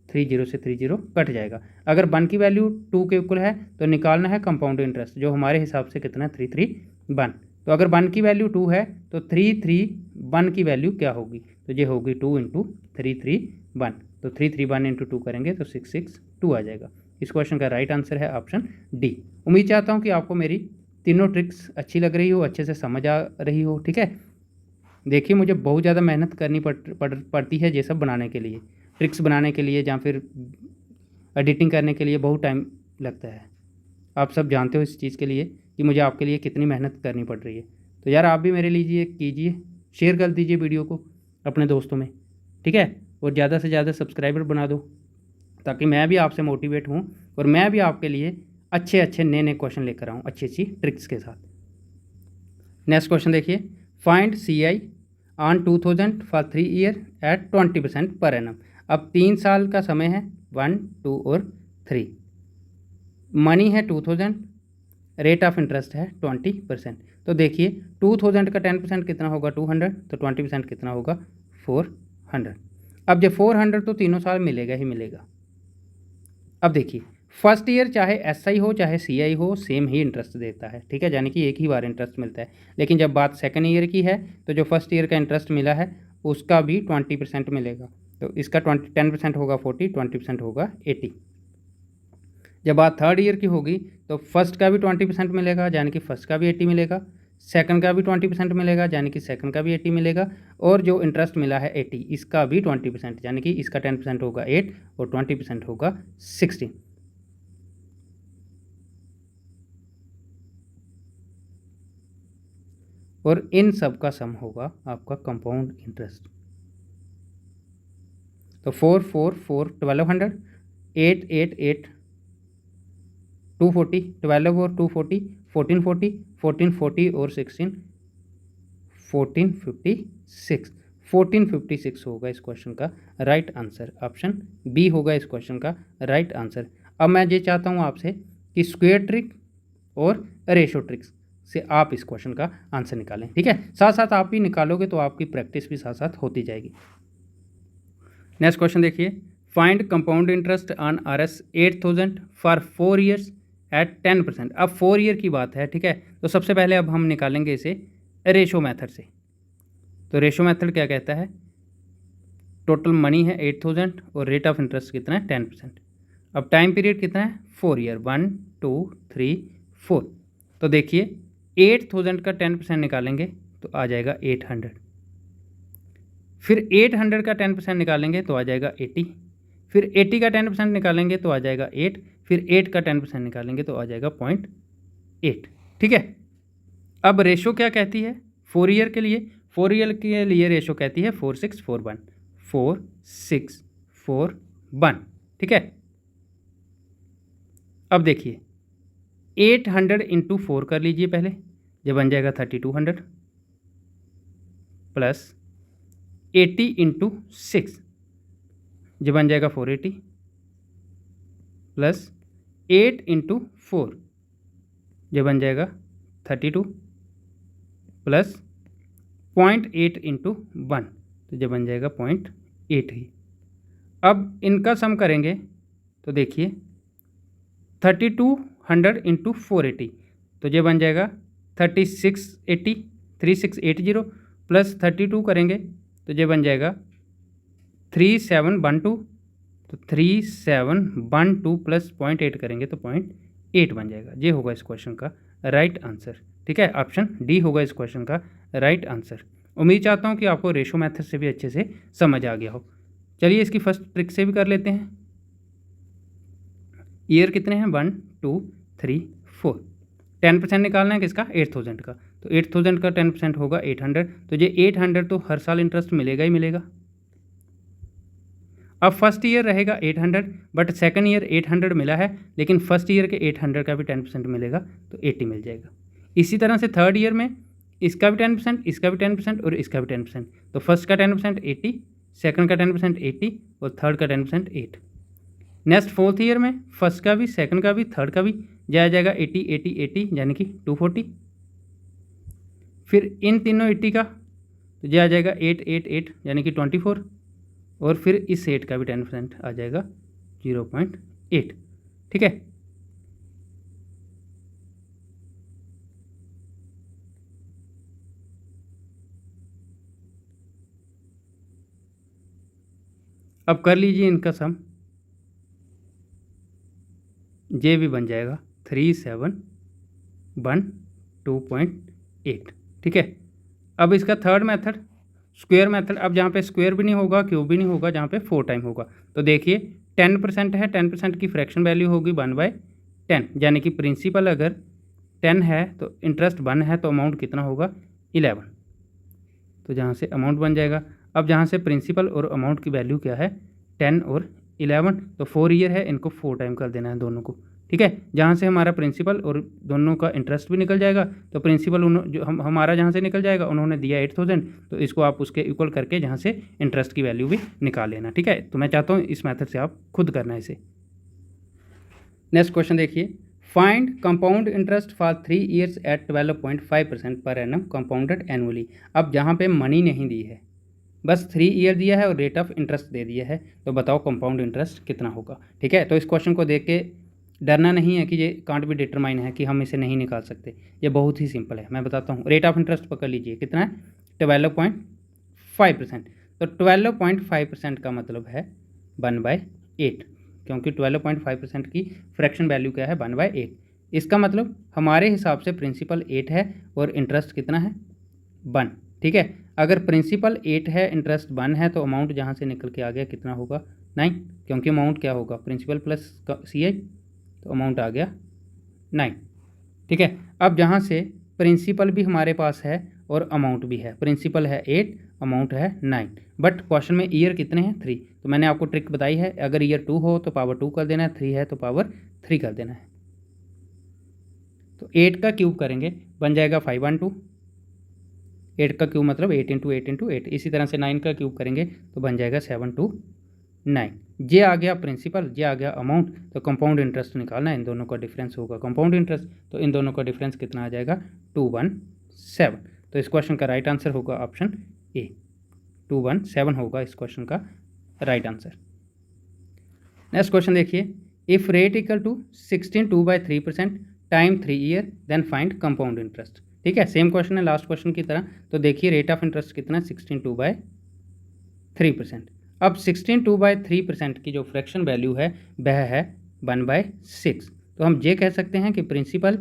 30 से 30 कट जाएगा। अगर 1 की वैल्यू 2 के इक्वल है तो निकालना है कंपाउंड इंटरेस्ट, जो हमारे हिसाब से कितना है 331। तो अगर 1 की वैल्यू 2 है तो 331 की वैल्यू क्या होगी, तो ये होगी 2 इंटू 331, तो 331 इंटू 2 करेंगे तो 662 आ जाएगा। इस क्वेश्चन का राइट आंसर है ऑप्शन डी। उम्मीद चाहता हूँ कि आपको मेरी तीनों ट्रिक्स अच्छी लग रही हो, अच्छे से समझ आ रही हो। ठीक है, देखिए मुझे बहुत ज़्यादा मेहनत करनी पड़ती है ये सब बनाने के लिए, ट्रिक्स बनाने के लिए या फिर एडिटिंग करने के लिए बहुत टाइम लगता है। आप सब जानते हो इस चीज़ के लिए कि मुझे आपके लिए कितनी मेहनत करनी पड़ रही है। तो यार आप भी मेरे लिए कीजिए, शेयर कर दीजिए वीडियो को अपने दोस्तों में। ठीक है, और ज़्यादा से ज़्यादा सब्सक्राइबर बना दो ताकि मैं भी आपसे मोटिवेट हूँ और मैं भी आपके लिए अच्छे अच्छे नए क्वेश्चन लेकर आऊँ अच्छी अच्छी ट्रिक्स के साथ। नेक्स्ट क्वेश्चन देखिए, find CI on 2000 for 3 year at 20% per annum. अब 3 साल का समय है, 1 2 और 3, मनी है 2000, रेट ऑफ इंटरेस्ट है 20%। तो देखिए 2000 का 10% कितना होगा 200, तो 20% कितना होगा 400। अब जब 400 तो तीनों साल मिलेगा ही मिलेगा, अब देखिए फर्स्ट ईयर चाहे एसआई हो चाहे सीआई हो सेम ही इंटरेस्ट देता है, ठीक है, यानी कि एक ही बार इंटरेस्ट मिलता है। लेकिन जब बात सेकंड ईयर की है तो जो फर्स्ट ईयर का इंटरेस्ट मिला है उसका भी 20% मिलेगा। तो इसका 10% होगा 40, 20% होगा 80। जब बात थर्ड ईयर की होगी तो फर्स्ट का भी 20% मिलेगा, यानी कि फर्स्ट का भी 80 मिलेगा, सेकंड का भी 20% मिलेगा, यानी कि सेकंड का भी 80 मिलेगा, और जो इंटरेस्ट मिला है 80 इसका भी 20%, यानी कि इसका 10% होगा 8 और 20% होगा 16। और इन सब का सम होगा आपका कंपाउंड इंटरेस्ट। तो 4 4 4 1200, 8 8 8 240, 12 और 240 1440, 1440 और 16 1456, 1456 होगा इस क्वेश्चन का राइट आंसर। ऑप्शन बी होगा इस क्वेश्चन का राइट आंसर। अब मैं ये चाहता हूँ आपसे कि स्क्वायर ट्रिक और रेशो ट्रिक्स से आप इस क्वेश्चन का आंसर निकालें, ठीक है। साथ साथ आप भी निकालोगे तो आपकी प्रैक्टिस भी साथ साथ होती जाएगी। नेक्स्ट क्वेश्चन देखिए, find compound interest on RS 8000 for 4 years at 10%। अब 4 ईयर की बात है, ठीक है। तो सबसे पहले अब हम निकालेंगे इसे रेशो मेथड से। तो रेशो मेथड क्या कहता है, टोटल मनी है 8000 और रेट ऑफ इंटरेस्ट कितना है 10%। अब टाइम पीरियड कितना है 4 ईयर, 1 2 3 4। तो देखिए 8000 का 10% निकालेंगे तो आ जाएगा 800, फिर 800 का 10% निकालेंगे तो आ जाएगा 80, फिर 80 का 10% निकालेंगे तो आ जाएगा 8, फिर 8 का 10% निकालेंगे तो आ जाएगा 0.8, ठीक है। अब रेशो क्या कहती है 4 ईयर के लिए, 4 ईयर के लिए रेशो कहती है 4641, 4641, ठीक है। अब देखिए 800 इंटू 4 कर लीजिए पहले, जब बन जाएगा 3200, प्लस 80 इंटू 6 जब बन जाएगा 480, प्लस 8 इंटू 4 जब बन जाएगा 32, प्लस 0.8 इंटू 1 तो जब बन जाएगा 0.8 ही। अब इनका सम करेंगे तो देखिए 3200 इंटू 480 तो ये बन जाएगा 3680, 3680, प्लस 32 करेंगे तो ये बन जाएगा 3712, तो 3712 प्लस 0.8 करेंगे तो 0.8 बन जाएगा। ये होगा इस क्वेश्चन का राइट आंसर, ठीक है। ऑप्शन डी होगा इस क्वेश्चन का राइट आंसर। उम्मीद चाहता हूँ कि आपको रेशो मेथड से भी अच्छे से समझ आ गया हो। चलिए इसकी फर्स्ट ट्रिक से भी कर लेते हैं। ईयर कितने हैं 1 2 3 4, 10% निकालना है किसका 8000 का, तो 8000 का 10% होगा 800, तो ये 800 तो हर साल इंटरेस्ट मिलेगा ही मिलेगा। अब फर्स्ट ईयर रहेगा 800, बट सेकंड ईयर 800 मिला है, लेकिन फर्स्ट ईयर के 800 का भी 10% मिलेगा तो 80 मिल जाएगा। इसी तरह से थर्ड ईयर में इसका भी 10%, इसका भी 10% और इसका भी 10%, तो फर्स्ट का 10% 80, सेकंड का 10% 80 और थर्ड का 10% 8। नेक्स्ट फोर्थ ईयर में फर्स्ट का भी, सेकंड का भी, थर्ड का भी जाएगा 80 80 80, यानी कि 240। फिर इन तीनों 80 का तो आ जाएगा 8 8 8, यानी कि 24, और फिर इस 8 का भी 10% आ जाएगा 0.8, ठीक है। अब कर लीजिए इनका सम, ये भी बन जाएगा 3712.8, ठीक है। अब इसका थर्ड मेथड स्क्वायर मेथड, अब जहाँ पे स्क्वायर भी नहीं होगा क्यूब भी नहीं होगा, जहाँ पे 4 टाइम होगा, तो देखिए 10% है, 10% की फ्रैक्शन वैल्यू होगी 1/10, यानी कि प्रिंसिपल अगर 10 है तो इंटरेस्ट 1 है तो अमाउंट कितना होगा 11, तो जहाँ से अमाउंट बन जाएगा। अब जहाँ से प्रिंसिपल और अमाउंट की वैल्यू क्या है 10 और 11, तो 4 ईयर है, इनको 4 टाइम कर देना है दोनों को, ठीक है। जहाँ से हमारा प्रिंसिपल और दोनों का इंटरेस्ट भी निकल जाएगा, तो प्रिंसिपल जो हमारा जहाँ से निकल जाएगा, उन्होंने दिया 8000, तो इसको आप उसके इक्वल करके जहाँ से इंटरेस्ट की वैल्यू भी निकाल लेना, ठीक है। तो मैं चाहता हूँ इस मेथड से आप खुद करना है इसे। नेक्स्ट क्वेश्चन देखिए, find compound interest for 3 years at 12.5% per annum compounded annually. अब जहाँ पे मनी नहीं दी है, बस 3 ईयर दिया है और रेट ऑफ इंटरेस्ट दे दिया है, तो बताओ कंपाउंड इंटरेस्ट कितना होगा। ठीक है, तो इस क्वेश्चन को देख के डरना नहीं है कि ये कांट बी डिटरमाइन है, कि हम इसे नहीं निकाल सकते। ये बहुत ही सिंपल है, मैं बताता हूँ। रेट ऑफ इंटरेस्ट पकड़ लीजिए, कितना है 12.5%। तो 12.5% का मतलब है 1/8, क्योंकि 12.5% की फ्रैक्शन वैल्यू क्या है 1/8। इसका मतलब हमारे हिसाब से प्रिंसिपल 8 है और इंटरेस्ट कितना है 1। ठीक है, अगर प्रिंसिपल 8 है, इंटरेस्ट 1 है, तो अमाउंट जहाँ से निकल के आ गया कितना होगा 9, क्योंकि अमाउंट क्या होगा प्रिंसिपल प्लस CI, तो अमाउंट आ गया 9। ठीक है, अब जहाँ से प्रिंसिपल भी हमारे पास है और अमाउंट भी है, प्रिंसिपल है 8, अमाउंट है 9, बट क्वेश्चन में ईयर कितने हैं 3। तो मैंने आपको ट्रिक बताई है, अगर ईयर 2 हो तो पावर 2 कर देना है, 3 है तो पावर 3 कर देना है। तो 8 का क्यूब करेंगे बन जाएगा 5/2, 8 का क्यूब मतलब 8 × 8 × 8। इसी तरह से 9 का क्यूब करेंगे तो बन जाएगा 7/9। ये आ गया प्रिंसिपल, ये आ गया अमाउंट। तो कंपाउंड इंटरेस्ट निकालना है, इन दोनों का डिफरेंस होगा कंपाउंड इंटरेस्ट, तो इन दोनों का डिफरेंस कितना आ जाएगा 217। तो इस क्वेश्चन का राइट आंसर होगा ऑप्शन ए, 217 होगा इस क्वेश्चन का राइट आंसर। नेक्स्ट क्वेश्चन देखिए, if rate equal to 16 2/3% time 3 year then find compound interest. ठीक है, सेम क्वेश्चन है लास्ट क्वेश्चन की तरह। तो देखिए रेट ऑफ इंटरेस्ट कितना है 16 2/3%। अब 16 2/3% की जो फ्रैक्शन वैल्यू है वह है 1/6। तो हम ये कह सकते हैं कि प्रिंसिपल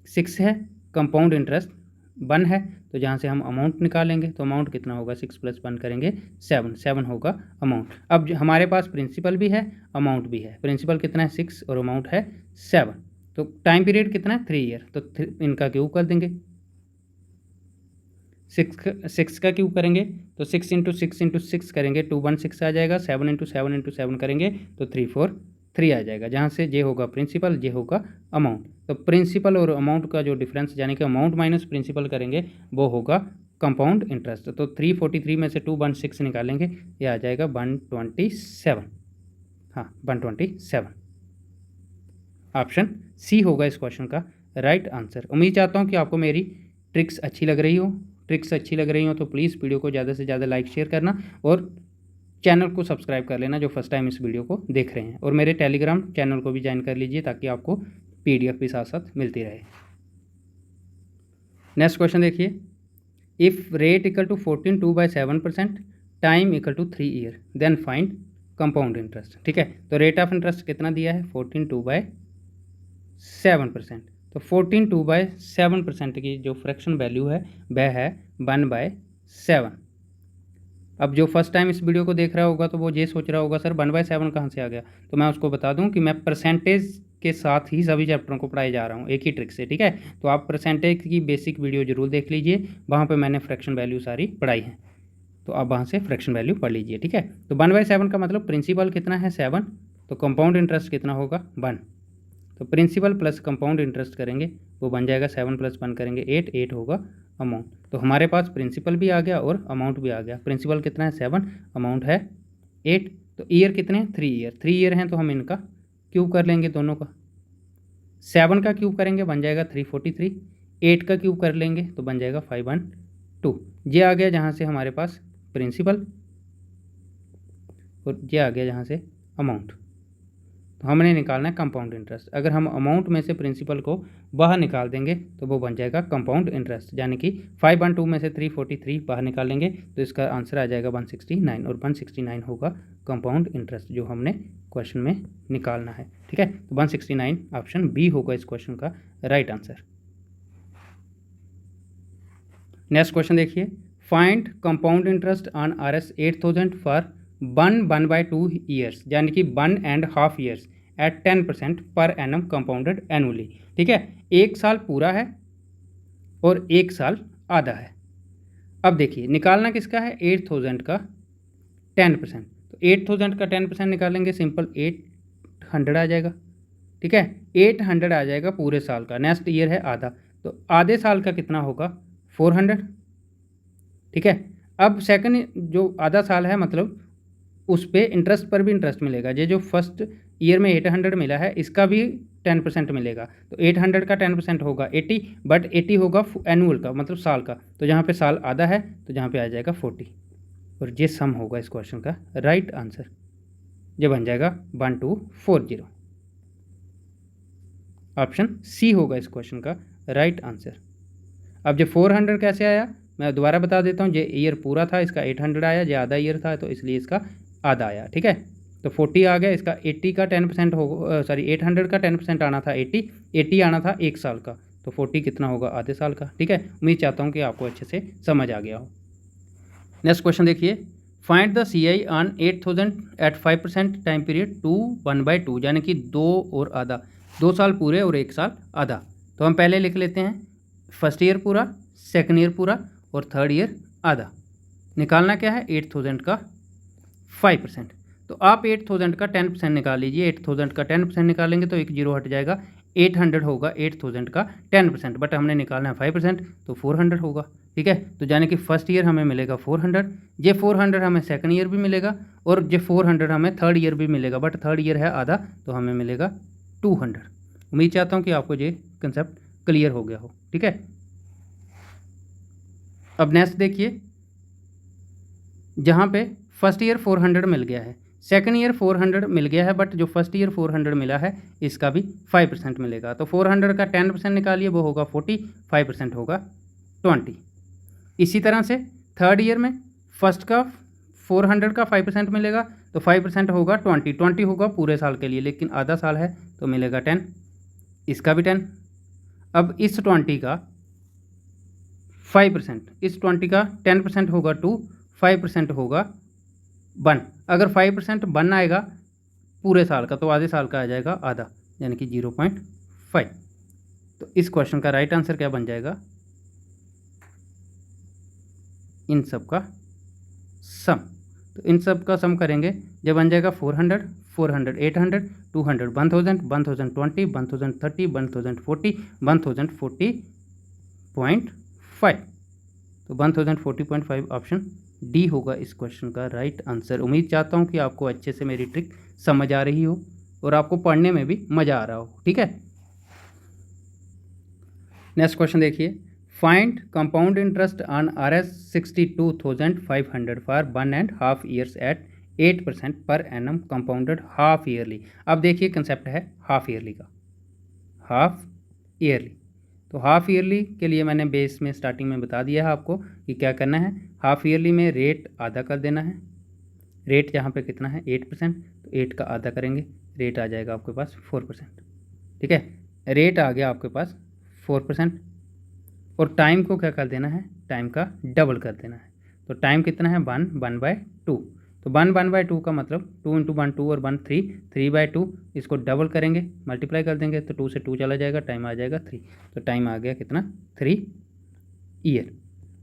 6 है, कंपाउंड इंटरेस्ट 1 है, तो जहाँ से हम अमाउंट निकालेंगे तो अमाउंट कितना होगा 6 + 1 करेंगे 7 होगा अमाउंट। अब हमारे पास प्रिंसिपल भी है अमाउंट भी है, प्रिंसिपल कितना है 6 और अमाउंट है 7, तो टाइम पीरियड कितना है 3 ईयर, तो इनका क्यूब कर देंगे। 6 का क्यूब करेंगे तो 6 × 6 × 6 करेंगे 216 आ जाएगा, 7 × 7 × 7 करेंगे तो 343 आ जाएगा, जहाँ से ये होगा प्रिंसिपल ये होगा अमाउंट। तो प्रिंसिपल और अमाउंट का जो डिफरेंस यानी कि अमाउंट माइनस प्रिंसिपल करेंगे वो होगा कंपाउंड इंटरेस्ट। तो 343 में से 216 निकालेंगे, ये आ जाएगा 127। हाँ 127, ऑप्शन सी होगा इस क्वेश्चन का राइट आंसर। उम्मीद चाहता हूँ कि आपको मेरी ट्रिक्स अच्छी लग रही हो। ट्रिक्स अच्छी लग रही हो तो प्लीज़ वीडियो को ज़्यादा से ज़्यादा लाइक शेयर करना और चैनल को सब्सक्राइब कर लेना जो फर्स्ट टाइम इस वीडियो को देख रहे हैं, और मेरे टेलीग्राम चैनल को भी ज्वाइन कर लीजिए ताकि आपको PDF भी साथ साथ मिलती रहे। नेक्स्ट क्वेश्चन देखिए, if rate equal to 14 2/7% time equal to 3 year then find compound interest. ठीक है, तो रेट ऑफ इंटरेस्ट कितना दिया है 14 2/7%। तो 14 2/7% की जो फ्रैक्शन वैल्यू है वह है 1/7। अब जो फर्स्ट टाइम इस वीडियो को देख रहा होगा तो वो ये सोच रहा होगा सर 1/7 कहाँ से आ गया, तो मैं उसको बता दूं कि मैं परसेंटेज के साथ ही सभी चैप्टरों को पढ़ाई जा रहा हूँ एक ही ट्रिक से। ठीक है, तो आप परसेंटेज की बेसिक वीडियो जरूर देख लीजिए, वहाँ पर मैंने फ्रैक्शन वैल्यू सारी पढ़ाई है, तो आप वहाँ से फ्रैक्शन वैल्यू पढ़ लीजिए। ठीक है, तो 1/7 का मतलब प्रिंसिपल कितना है 7, तो कंपाउंड इंटरेस्ट कितना होगा 1, तो प्रिंसिपल प्लस कंपाउंड इंटरेस्ट करेंगे वो बन जाएगा 7 + 1 करेंगे 8 होगा अमाउंट। तो हमारे पास प्रिंसिपल भी आ गया और अमाउंट भी आ गया। प्रिंसिपल कितना है 7, अमाउंट है 8, तो ईयर कितने हैं 3 ईयर हैं, तो हम इनका क्यूब कर लेंगे दोनों का। 7 का क्यूब करेंगे बन जाएगा 343, 8 का क्यूब कर लेंगे तो बन जाएगा 512। ये आ गया जहाँ से हमारे पास प्रिंसिपल और ये आ गया जहाँ से अमाउंट। तो हमने निकालना है कंपाउंड इंटरेस्ट। अगर हम अमाउंट में से प्रिंसिपल को बाहर निकाल देंगे तो वो बन जाएगा कंपाउंड इंटरेस्ट, यानी कि 512 में से 343 बाहर निकालेंगे तो इसका आंसर आ जाएगा 169, और 169 होगा कंपाउंड इंटरेस्ट जो हमने क्वेश्चन में निकालना है। ठीक है, तो 169 ऑप्शन बी होगा इस क्वेश्चन का राइट आंसर। नेक्स्ट क्वेश्चन देखिए, find compound interest on RS 8000 for 1/2 years, यानी कि 1.5 years at 10% per annum compounded annually. ठीक है, 1 साल पूरा है और 1 साल आधा है। अब देखिए निकालना किसका है 8000 का 10%, तो 8000 का 10% निकालेंगे सिंपल 800 आ जाएगा। ठीक है, 800 आ जाएगा पूरे साल का, नेक्स्ट ईयर है आधा, तो आधे साल का कितना होगा 400। ठीक है, अब सेकंड जो आधा साल है मतलब उस पर इंटरेस्ट पर भी इंटरेस्ट मिलेगा। ये जो फर्स्ट ईयर में 800 मिला है इसका भी 10% मिलेगा, तो 800 का 10% होगा 80, बट 80 होगा एनुअल का मतलब साल का, तो जहाँ पे साल आधा है तो जहाँ पे आ जाएगा 40। और ये सम होगा इस क्वेश्चन का राइट आंसर, जो बन जाएगा 1240। ऑप्शन सी होगा इस क्वेश्चन का राइट आंसर। अब जो 400 कैसे आया मैं दोबारा बता देता हूँ। ये ईयर पूरा था, इसका 800 आया, ये आधा ईयर था तो इसलिए इसका आधा आया। ठीक है, तो 40 आ गया, इसका 80 का 10% होगा, सॉरी 800 का 10% आना था 80 आना था 1 साल का, तो 40 कितना होगा आधे साल का। ठीक है, उम्मीद चाहता हूँ कि आपको अच्छे से समझ आ गया हो। नेक्स्ट क्वेश्चन देखिए, find the CI on 8000 at 5% time period two 1/2, यानी कि 2 और आधा, 2 साल पूरे और 1 साल आधा। तो हम पहले लिख लेते हैं फर्स्ट ईयर पूरा, सेकंड ईयर पूरा और थर्ड ईयर आधा। निकालना क्या है 8000 का 5%। तो आप 8000 का 10% निकाल लीजिए। 8000 का 10% निकालेंगे तो एक जीरो हट जाएगा, 800 होगा 8000 का 10%, बट हमने निकालना है 5% तो 400 होगा। ठीक है, तो यानी कि फर्स्ट ईयर हमें मिलेगा 400, ये 400 हमें सेकंड ईयर भी मिलेगा और ये 400 हमें थर्ड ईयर भी मिलेगा, बट थर्ड ईयर है आधा तो हमें मिलेगा 200। उम्मीद चाहता हूँ कि आपको ये कंसेप्ट क्लियर हो गया हो। ठीक है, अब नेक्स्ट देखिए, जहाँ पे फर्स्ट ईयर 400 मिल गया है, सेकंड ईयर 400 मिल गया है, बट जो फर्स्ट ईयर 400 मिला है इसका भी 5% मिलेगा। तो 400 का 10% निकालिए, वो होगा 40, 5% होगा 20। इसी तरह से थर्ड ईयर में फर्स्ट का 400 का 5% मिलेगा तो 5% होगा 20 होगा पूरे साल के लिए, लेकिन आधा साल है तो मिलेगा 10, इसका भी 10। अब इस 20 का 5%, इस 20 का 10% होगा 2, 5% होगा 1। अगर 5% 1 आएगा पूरे साल का तो आधे साल का आ जाएगा आधा, यानी कि 0.5। तो इस क्वेश्चन का राइट आंसर क्या बन जाएगा, इन सब का सम। तो इन सब का सम करेंगे, जब बन जाएगा 400, 800, 200, 1000, 1020, 1030, 1040, 1040.5। तो 1040.5 ऑप्शन डी होगा इस क्वेश्चन का राइट आंसर। उम्मीद चाहता हूँ कि आपको अच्छे से मेरी ट्रिक समझ आ रही हो और आपको पढ़ने में भी मज़ा आ रहा हो। ठीक है, नेक्स्ट क्वेश्चन देखिए, find compound interest on Rs 62,500 for 1.5 years at 8% per annum compounded half yearly. अब देखिए कंसेप्ट है हाफ ईयरली का, हाफ ईयरली। तो हाफ ईयरली के लिए मैंने बेस में स्टार्टिंग में बता दिया है आपको कि क्या करना है। हाफ ईयरली में रेट आधा कर देना है, रेट यहाँ पे कितना है 8%, तो 8 का आधा करेंगे, रेट आ जाएगा आपके पास 4%। ठीक है, रेट आ गया आपके पास 4%, और टाइम को क्या कर देना है, टाइम का डबल कर देना है। तो टाइम कितना है 1/2, तो 1/2 का मतलब 2 × 1 2 और 1 3, 3/2, इसको डबल करेंगे, मल्टीप्लाई कर देंगे तो 2 से 2 चला जाएगा, टाइम आ जाएगा 3। तो टाइम आ गया कितना 3 ईयर,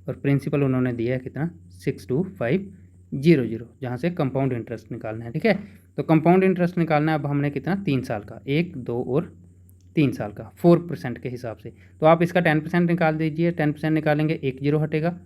और प्रिंसिपल उन्होंने दिया है कितना 62500, जहाँ से कंपाउंड इंटरेस्ट निकालना है। ठीक है, तो कंपाउंड इंटरेस्ट निकालना है अब हमने कितना 3 साल का, 1 2 और 3 साल का 4% के हिसाब से। तो आप इसका 10% निकाल दीजिए, 10% निकालेंगे 1 जीरो हटेगा,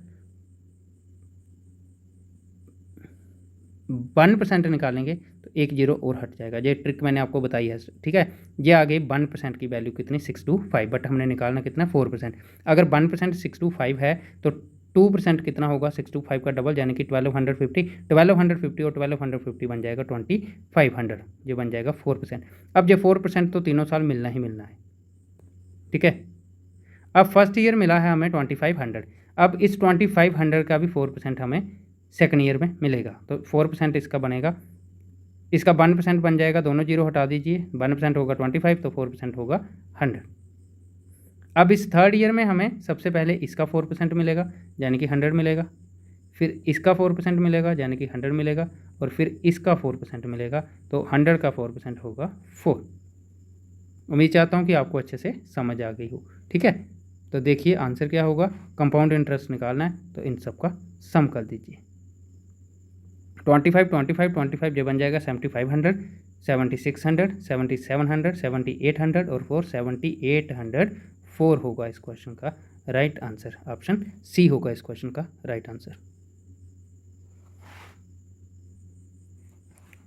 1% निकालेंगे तो 1 जीरो और हट जाएगा। ये ट्रिक मैंने आपको बताई है। ठीक है, ये आ गई 1% की वैल्यू कितनी 625, बट हमने निकालना कितना 4%। अगर 1% 625 है तो 2% कितना होगा 625 का डबल, यानी कि 1250, 1250 और 1250 बन जाएगा 2500, जो बन जाएगा 4%। अब ये 4% तो तीनों साल मिलना ही मिलना है। ठीक है, अब फर्स्ट ईयर मिला है हमें 2500, अब इस 2500 का भी 4% हमें सेकंड ईयर में मिलेगा, तो 4% इसका बनेगा, इसका 1% बन जाएगा, दोनों जीरो हटा दीजिए, 1% होगा 25 तो 4% होगा 100। अब इस थर्ड ईयर में हमें सबसे पहले इसका 4% मिलेगा यानी कि 100 मिलेगा, फिर इसका 4% मिलेगा यानी कि 100 मिलेगा, और फिर इसका 4% मिलेगा, तो 100 का 4% होगा 4। उम्मीद चाहता हूँ कि आपको अच्छे से समझ आ गई हो। ठीक है, तो देखिए आंसर क्या होगा, कंपाउंड इंटरेस्ट निकालना है तो इन सब का सम कर दीजिए। 25 25 25 जो बन जाएगा 7500, 7600, 7700, 7800 और 4 7804 होगा इस क्वेश्चन का राइट आंसर। ऑप्शन सी होगा इस क्वेश्चन का राइट आंसर।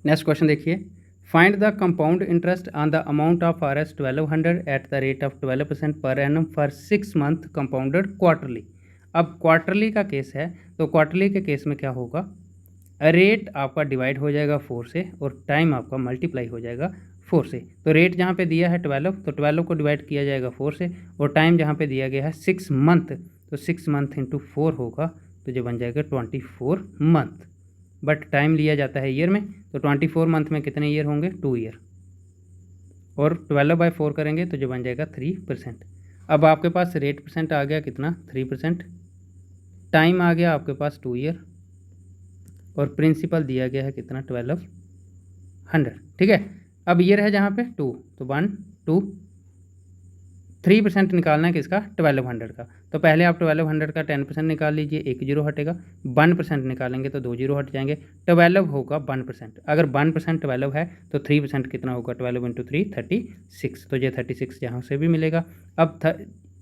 नेक्स्ट क्वेश्चन देखिए, find the compound interest on the amount of Rs 1200 at the rate of 12% per annum for 6 month compounded quarterly. अब क्वार्टरली का केस है तो quarterly के case में क्या होगा, रेट आपका डिवाइड हो जाएगा 4 से और टाइम आपका मल्टीप्लाई हो जाएगा 4 से। तो रेट जहाँ पे दिया है 12, तो 12 को डिवाइड किया जाएगा 4 से, और टाइम जहाँ पे दिया गया है 6 मंथ, तो 6 मंथ इंटू 4 होगा, तो जो बन जाएगा 24 मंथ। बट टाइम लिया जाता है ईयर में, तो 24 मंथ में कितने ईयर होंगे, 2 ईयर, और 12/4 करेंगे तो जो बन जाएगा 3%। अब आपके पास रेट परसेंट आ गया कितना, 3%, टाइम आ गया आपके पास 2 ईयर, और प्रिंसिपल दिया गया है कितना, 1200। ठीक है, अब ईयर है जहाँ पे 2, तो 1 2 3% निकालना है किसका, 1200 का। तो पहले आप 1200 का 10% निकाल लीजिए, 1 जीरो हटेगा, 1% निकालेंगे तो 2 जीरो हट जाएंगे, 12 होगा 1%। अगर 1% 12 है तो 3% कितना होगा, 12 इंटू 3 36, तो ये 36 यहाँ से भी मिलेगा। अब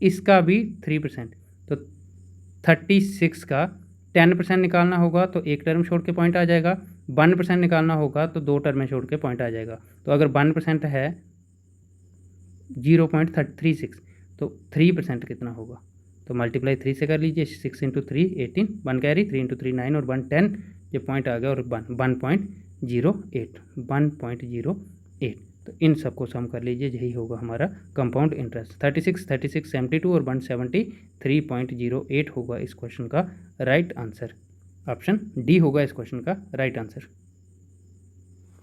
इसका भी 3%, तो 36 का 10% निकालना होगा तो एक टर्म छोड़ के पॉइंट आ जाएगा, 1% निकालना होगा तो 2 टर्म छोड़ के पॉइंट आ जाएगा। तो अगर 1% है 0.36, तो 3% कितना होगा, तो मल्टीप्लाई 3 से कर लीजिए, 6 इंटू 3 18, 1 कैरी, 3 इंटू 3 9, और 1 10, ये पॉइंट आ गया, और 1.08। तो इन सबको सम कर लीजिए, यही होगा हमारा कंपाउंड इंटरेस्ट। 36 36 72 और 173.08 होगा इस क्वेश्चन का राइट आंसर। ऑप्शन डी होगा इस क्वेश्चन का राइट आंसर।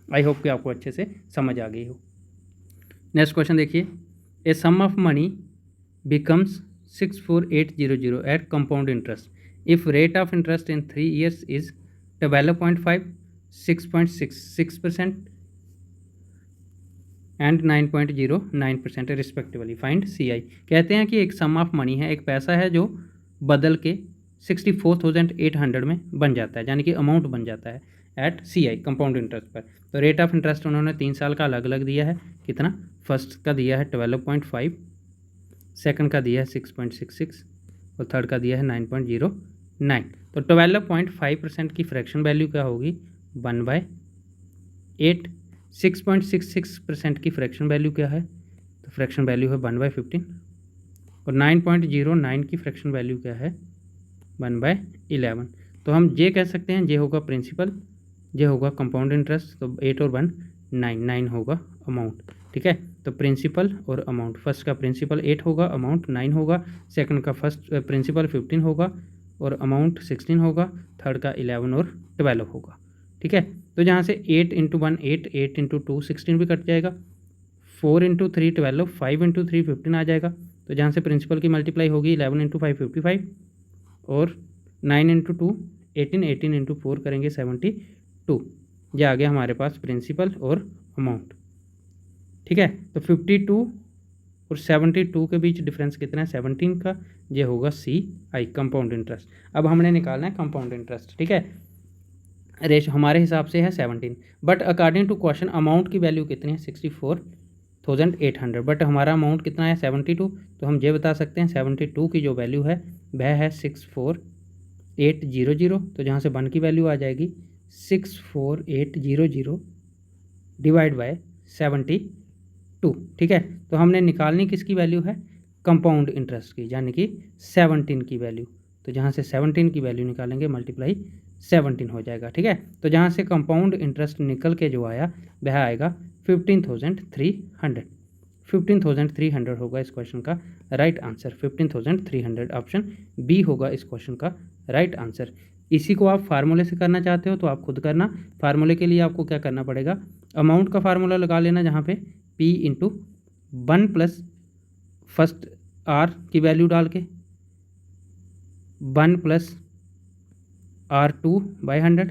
आई होप कि आपको अच्छे से समझ आ गई हो। नेक्स्ट क्वेश्चन देखिए, a sum of money becomes 64800 at compound interest if rate of interest in 3 years is 12.5, 6.66% and 9.09% respectively. Find CI। कहते हैं कि एक सम ऑफ मनी है, एक पैसा है जो बदल के 64,800 में बन जाता है, यानी कि अमाउंट बन जाता है एट CI कंपाउंड इंटरेस्ट पर। तो रेट ऑफ इंटरेस्ट उन्होंने 3 साल का अलग अलग दिया है, कितना, फर्स्ट का दिया है 12.5, सेकंड का दिया है 6.66, और थर्ड का दिया है 9.09। तो 12.5% की फ्रैक्शन वैल्यू क्या होगी, 1/8। 6.66% की फ्रैक्शन वैल्यू क्या है, तो फ्रैक्शन वैल्यू है 1/15, और 9.09 की फ्रैक्शन वैल्यू क्या है, 1/11। तो हम ये कह सकते हैं ये होगा प्रिंसिपल, ये होगा कंपाउंड इंटरेस्ट, तो 8 और 1 9, 9 होगा अमाउंट। ठीक है, तो प्रिंसिपल और अमाउंट, फर्स्ट का प्रिंसिपल 8 होगा, अमाउंट 9 होगा, सेकंड का फर्स्ट प्रिंसिपल 15 होगा और अमाउंट 16 होगा, थर्ड का 11 और 12 होगा। ठीक है, तो जहाँ से 8 इंटू 1 8, 8 इंटू 2 16 भी कट जाएगा, 4 इंटू 3 12, 5 इंटू 3 15 आ जाएगा। तो जहाँ से प्रिंसिपल की मल्टीप्लाई होगी 11 इंटू 5 55, और 9 इंटू 2 18, 18 इंटू 4 करेंगे 72। ये आ गया हमारे पास प्रिंसिपल और अमाउंट। ठीक है, तो 52 और 72 के बीच डिफरेंस कितना है, 17 का। ये होगा CI कंपाउंड इंटरेस्ट। अब हमने निकालना है कंपाउंड इंटरेस्ट। ठीक है, रेशो हमारे हिसाब से है 17, but according to question amount की वैल्यू कितनी है, 64,800, बट हमारा अमाउंट कितना है 72। तो हम ये बता सकते हैं 72 की जो वैल्यू है वह है 64800। तो जहाँ से 1 की वैल्यू आ जाएगी 64800 डिवाइड बाय 72। ठीक है, तो हमने निकालनी किसकी वैल्यू है, कंपाउंड इंटरेस्ट की, यानी कि 17 की वैल्यू। तो जहाँ से 17 की वैल्यू निकालेंगे मल्टीप्लाई 17 हो जाएगा। ठीक है, तो जहाँ से कंपाउंड इंटरेस्ट निकल के जो आया वह आएगा 15,300। 15,300 होगा इस क्वेश्चन का राइट आंसर। 15,300 ऑप्शन बी होगा इस क्वेश्चन का राइट आंसर। इसी को आप फार्मूले से करना चाहते हो तो आप खुद करना। फार्मूले के लिए आपको क्या करना पड़ेगा, अमाउंट का फार्मूला लगा लेना, जहाँ पे P into 1 plus first R की वैल्यू डाल के 1 प्लस R2/100,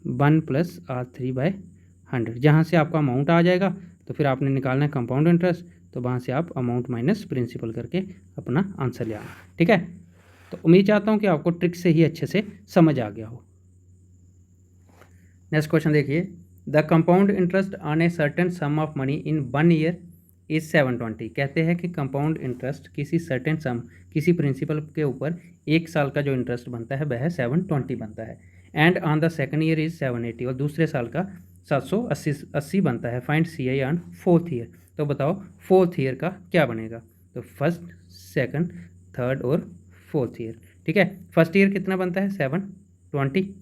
1 प्लस R3/100। जहाँ से आपका अमाउंट आ जाएगा तो फिर आपने निकालना है कंपाउंड इंटरेस्ट, तो वहाँ से आप अमाउंट माइनस प्रिंसिपल करके अपना आंसर ले आना। ठीक है, तो उम्मीद चाहता हूँ कि आपको ट्रिक से ही अच्छे से समझ आ गया हो। नेक्स्ट क्वेश्चन देखिए, the compound interest on a certain some of money in 1 year is 720। कहते हैं कि कंपाउंड इंटरेस्ट किसी सर्टेन सम, किसी प्रिंसिपल के ऊपर 1 साल का जो इंटरेस्ट बनता है वह 720 बनता है, and on the second year is 780, और दूसरे साल का 780 बनता है। Find CI on 4th year. तो बताओ 4th ईयर का क्या बनेगा, तो फर्स्ट, सेकंड, थर्ड और 4th ईयर। ठीक है, फर्स्ट ईयर कितना बनता है 720,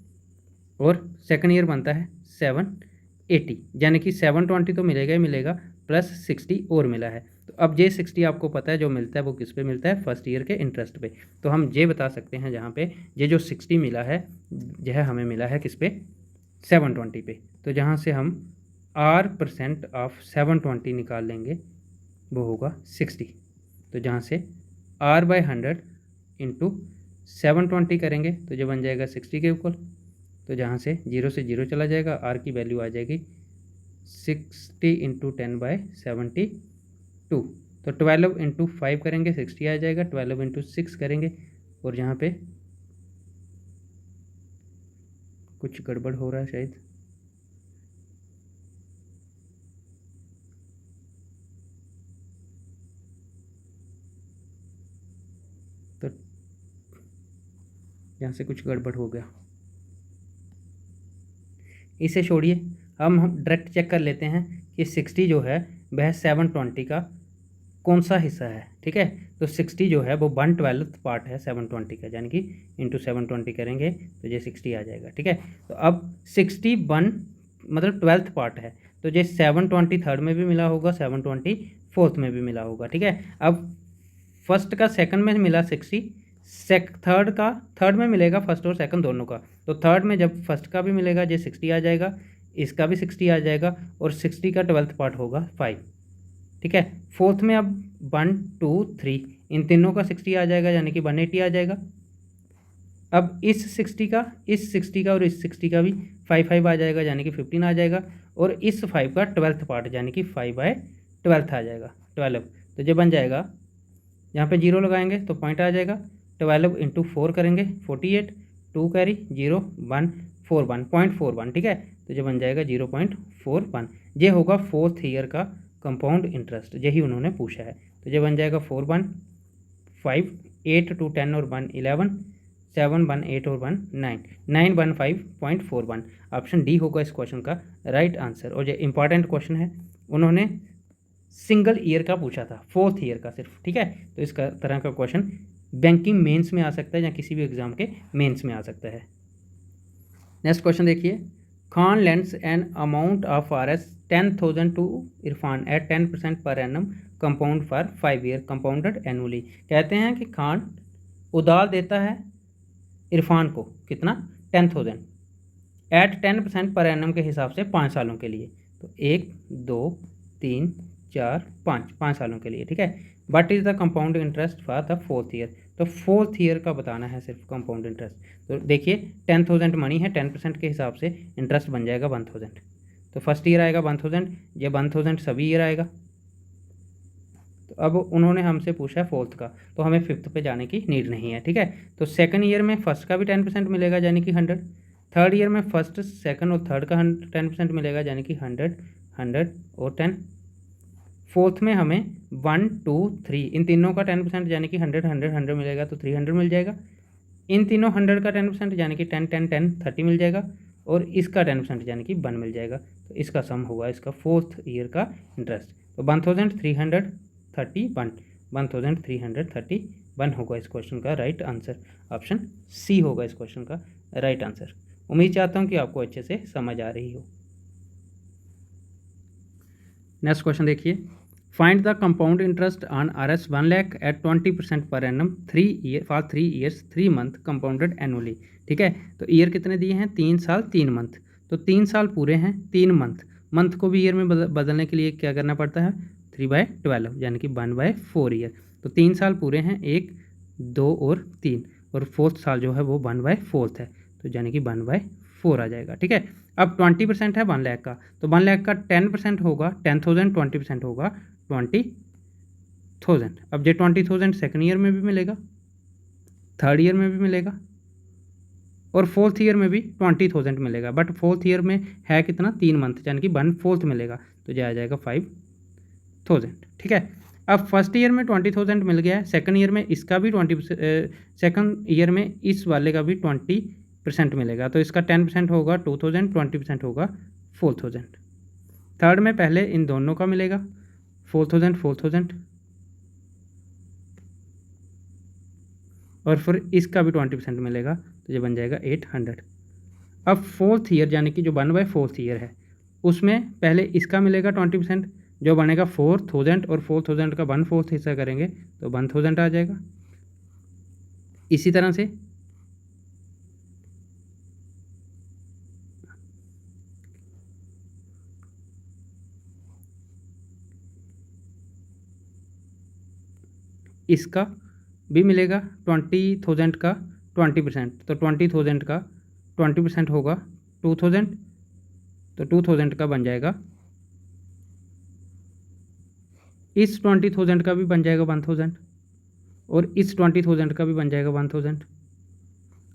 और सेकंड ईयर बनता है 780, यानी कि 720 तो मिलेगा ही मिलेगा, प्लस 60 और मिला है। तो अब ये 60 आपको पता है जो मिलता है वो किस पे मिलता है, फर्स्ट ईयर के इंटरेस्ट पे। तो हम ये बता सकते हैं जहाँ पे ये जो 60 मिला है यह हमें मिला है किस पे, 720 पे। तो जहाँ से हम R% ऑफ 720 निकाल लेंगे वो होगा 60। तो जहाँ से R/100 इंटू 720 करेंगे तो जो बन जाएगा 60 के इक्वल। तो जहाँ से 0 से 0 चला जाएगा, आर की वैल्यू आ जाएगी 60 इंटू 10/72। तो 12 इंटू 5 करेंगे 60 आ जाएगा, 12 इंटू 6 करेंगे और यहाँ पे कुछ गड़बड़ हो रहा है शायद, तो यहाँ से कुछ गड़बड़ हो गया, इसे छोड़िए। हम डायरेक्ट चेक कर लेते हैं कि 60 जो है वह 720 का कौन सा हिस्सा है। ठीक है, तो 60 जो है वो 1/12 पार्ट है 720 का, यानी कि इंटू 720 करेंगे तो ये 60 आ जाएगा। ठीक है, तो अब 61 मतलब 12th पार्ट है, तो ये 720 थर्ड में भी मिला होगा, 720 फोर्थ में भी मिला होगा। ठीक है, अब फर्स्ट का सेकंड में मिला 60, थर्ड में मिलेगा फर्स्ट और सेकंड दोनों का। तो थर्ड में जब फर्स्ट का भी मिलेगा ये 60 आ जाएगा, इसका भी 60 आ जाएगा और 60 का 12th पार्ट होगा 5। ठीक है, फोर्थ में अब 1 2 3 इन तीनों का 60 आ जाएगा, यानी कि 180 आ जाएगा। अब इस 60 का, इस 60 का और इस 60 का भी 5 आ जाएगा, यानी कि 15 आ जाएगा। और इस 5 का 12th पार्ट यानी कि 5/12 आ जाएगा, 12। तो जो बन जाएगा, यहाँ पे 0 लगाएंगे तो पॉइंट आ जाएगा, 12 इंटू 4 करेंगे 48, 2 कैरी 0 1 41 0.41। ठीक है, तो जो बन जाएगा 0.41। ये होगा फोर्थ ईयर का कंपाउंड इंटरेस्ट, यही उन्होंने पूछा है। तो ये बन जाएगा 4 1 5 8 2 10 और 1 11 7 1 8 और 1 9 9 1 5.41। ऑप्शन डी होगा इस क्वेश्चन का राइट आंसर। और ये इंपॉर्टेंट क्वेश्चन है, उन्होंने सिंगल ईयर का पूछा था, फोर्थ ईयर का सिर्फ। ठीक है, तो इस तरह का क्वेश्चन बैंकिंग मेंस में आ सकता है या किसी भी एग्जाम के मेंस में आ सकता है। नेक्स्ट क्वेश्चन देखिए, Khan lends an amount of Rs 10,000 to Irfan at 10% per annum compound for 5 year compounded annually. कहते हैं कि खान उधार देता है इरफान को कितना, 10,000 एट 10% पर एनम के हिसाब से 5 सालों के लिए। तो 1 2 3 4 5 सालों के लिए। ठीक है, what is the compound interest for the fourth year. तो फोर्थ ईयर का बताना है सिर्फ कंपाउंड इंटरेस्ट। तो देखिए 10,000 मनी है, 10% के हिसाब से इंटरेस्ट बन जाएगा 1,000। तो फर्स्ट ईयर आएगा 1,000, ये 1,000 सभी ईयर आएगा। तो अब उन्होंने हमसे पूछा है फोर्थ का, तो हमें फिफ्थ पे जाने की नीड नहीं है। ठीक है, तो सेकंड ईयर में फर्स्ट का भी 10% मिलेगा यानी कि 100। थर्ड ईयर में फर्स्ट सेकंड और थर्ड का 10% मिलेगा यानी कि 100 100 और 10। फोर्थ में हमें 1 2 3 इन तीनों का 10% यानी कि 100 100 100 मिलेगा, तो 300 मिल जाएगा। इन तीनों 100 का 10% यानी कि 10 10 10 30 मिल जाएगा, और इसका 10% यानी कि 1 मिल जाएगा। तो इसका सम होगा इसका फोर्थ ईयर का इंटरेस्ट। तो 1,331 1,331 होगा इस क्वेश्चन का राइट आंसर। ऑप्शन सी होगा इस क्वेश्चन का राइट आंसर। उम्मीद चाहता हूँ कि आपको अच्छे से समझ आ रही हो। नेक्स्ट क्वेश्चन देखिए, find the compound interest on Rs 1 lakh at 20% per annum 3 years 3 month compounded annually. ठीक है, तो ईयर कितने दिए हैं, 3 साल 3 मंथ। तो 3 साल पूरे हैं 3 मंथ, मंथ को भी ईयर में बदलने के लिए क्या करना पड़ता है, 3/12 यानी कि 1/4 ईयर। तो 3 साल पूरे हैं, 1 2 और 3, और फोर्थ साल जो है वो 1/4 है, तो यानी कि 1/4 आ जाएगा। ठीक है, अब 20% है 1 लाख का, तो 1 लाख का 10% होगा 10,000, 20% होगा 20,000। अब ये 20,000 सेकेंड ईयर में भी मिलेगा, थर्ड ईयर में भी मिलेगा, और फोर्थ ईयर में भी 20,000 मिलेगा। बट फोर्थ ईयर में है कितना, 3 मंथ यानी कि 1/4 मिलेगा, तो ये आ जाएगा 5,000। ठीक है, अब फर्स्ट ईयर में 20,000 मिल गया है, सेकंड ईयर में इसका भी 20, सेकंड ईयर में इस वाले का भी 20% मिलेगा, तो इसका 10% होगा 2,000, 20% होगा 4,000। थर्ड में पहले इन दोनों का मिलेगा 4,000 4,000, और फिर इसका भी 20% मिलेगा, तो ये बन जाएगा 800। अब फोर्थ ईयर यानी कि जो 1/4 ईयर है उसमें पहले इसका मिलेगा 20%, जो बनेगा 4000 और 4000 का 1/4 हिस्सा करेंगे तो 1000 आ जाएगा। इसी तरह से इसका भी मिलेगा 20,000 का 20%, तो 20,000 का 20% होगा 2000, तो 2000 का बन जाएगा, इस 20,000 का भी बन जाएगा 1000 और इस 20,000 का भी बन जाएगा 1000।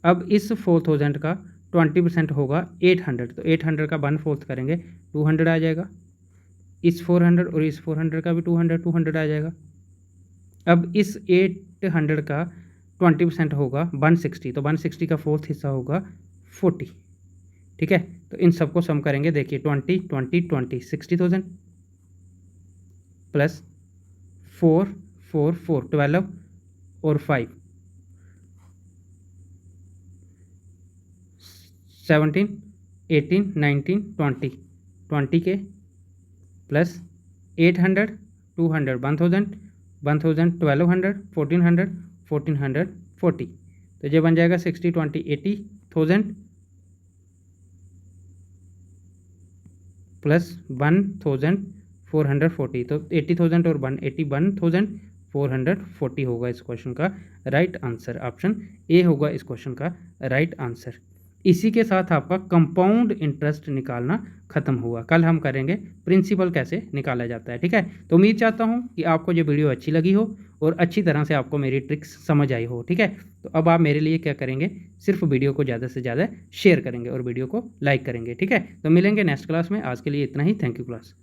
अब इस 4000 का 20% होगा 800, तो 800 का 1/4 करेंगे 200 आ जाएगा। इस 400 और इस 400 का भी 200 आ जाएगा। अब इस 800 का 20% होगा 160, तो 160 का 4th हिस्सा होगा 40। ठीक है, तो इन सबको सम करेंगे, देखिए 20 20 20 60,000 प्लस 4 4 4 12 और 5 17 18 19 20 20 के प्लस 800 200 1000 1000 1200 1400 1400 40, तो ये बन जाएगा 60 20 80,000 प्लस 1440, तो 80,000 और 81,440 होगा इस क्वेश्चन का राइट आंसर। ऑप्शन ए होगा इस क्वेश्चन का राइट आंसर। इसी के साथ आपका कंपाउंड इंटरेस्ट निकालना खत्म हुआ। कल हम करेंगे प्रिंसिपल कैसे निकाला जाता है। ठीक है, तो उम्मीद चाहता हूँ कि आपको ये वीडियो अच्छी लगी हो और अच्छी तरह से आपको मेरी ट्रिक्स समझ आई हो। ठीक है, तो अब आप मेरे लिए क्या करेंगे, सिर्फ वीडियो को ज़्यादा से ज़्यादा शेयर करेंगे और वीडियो को लाइक करेंगे। ठीक है, तो मिलेंगे नेक्स्ट क्लास में। आज के लिए इतना ही। Thank you class.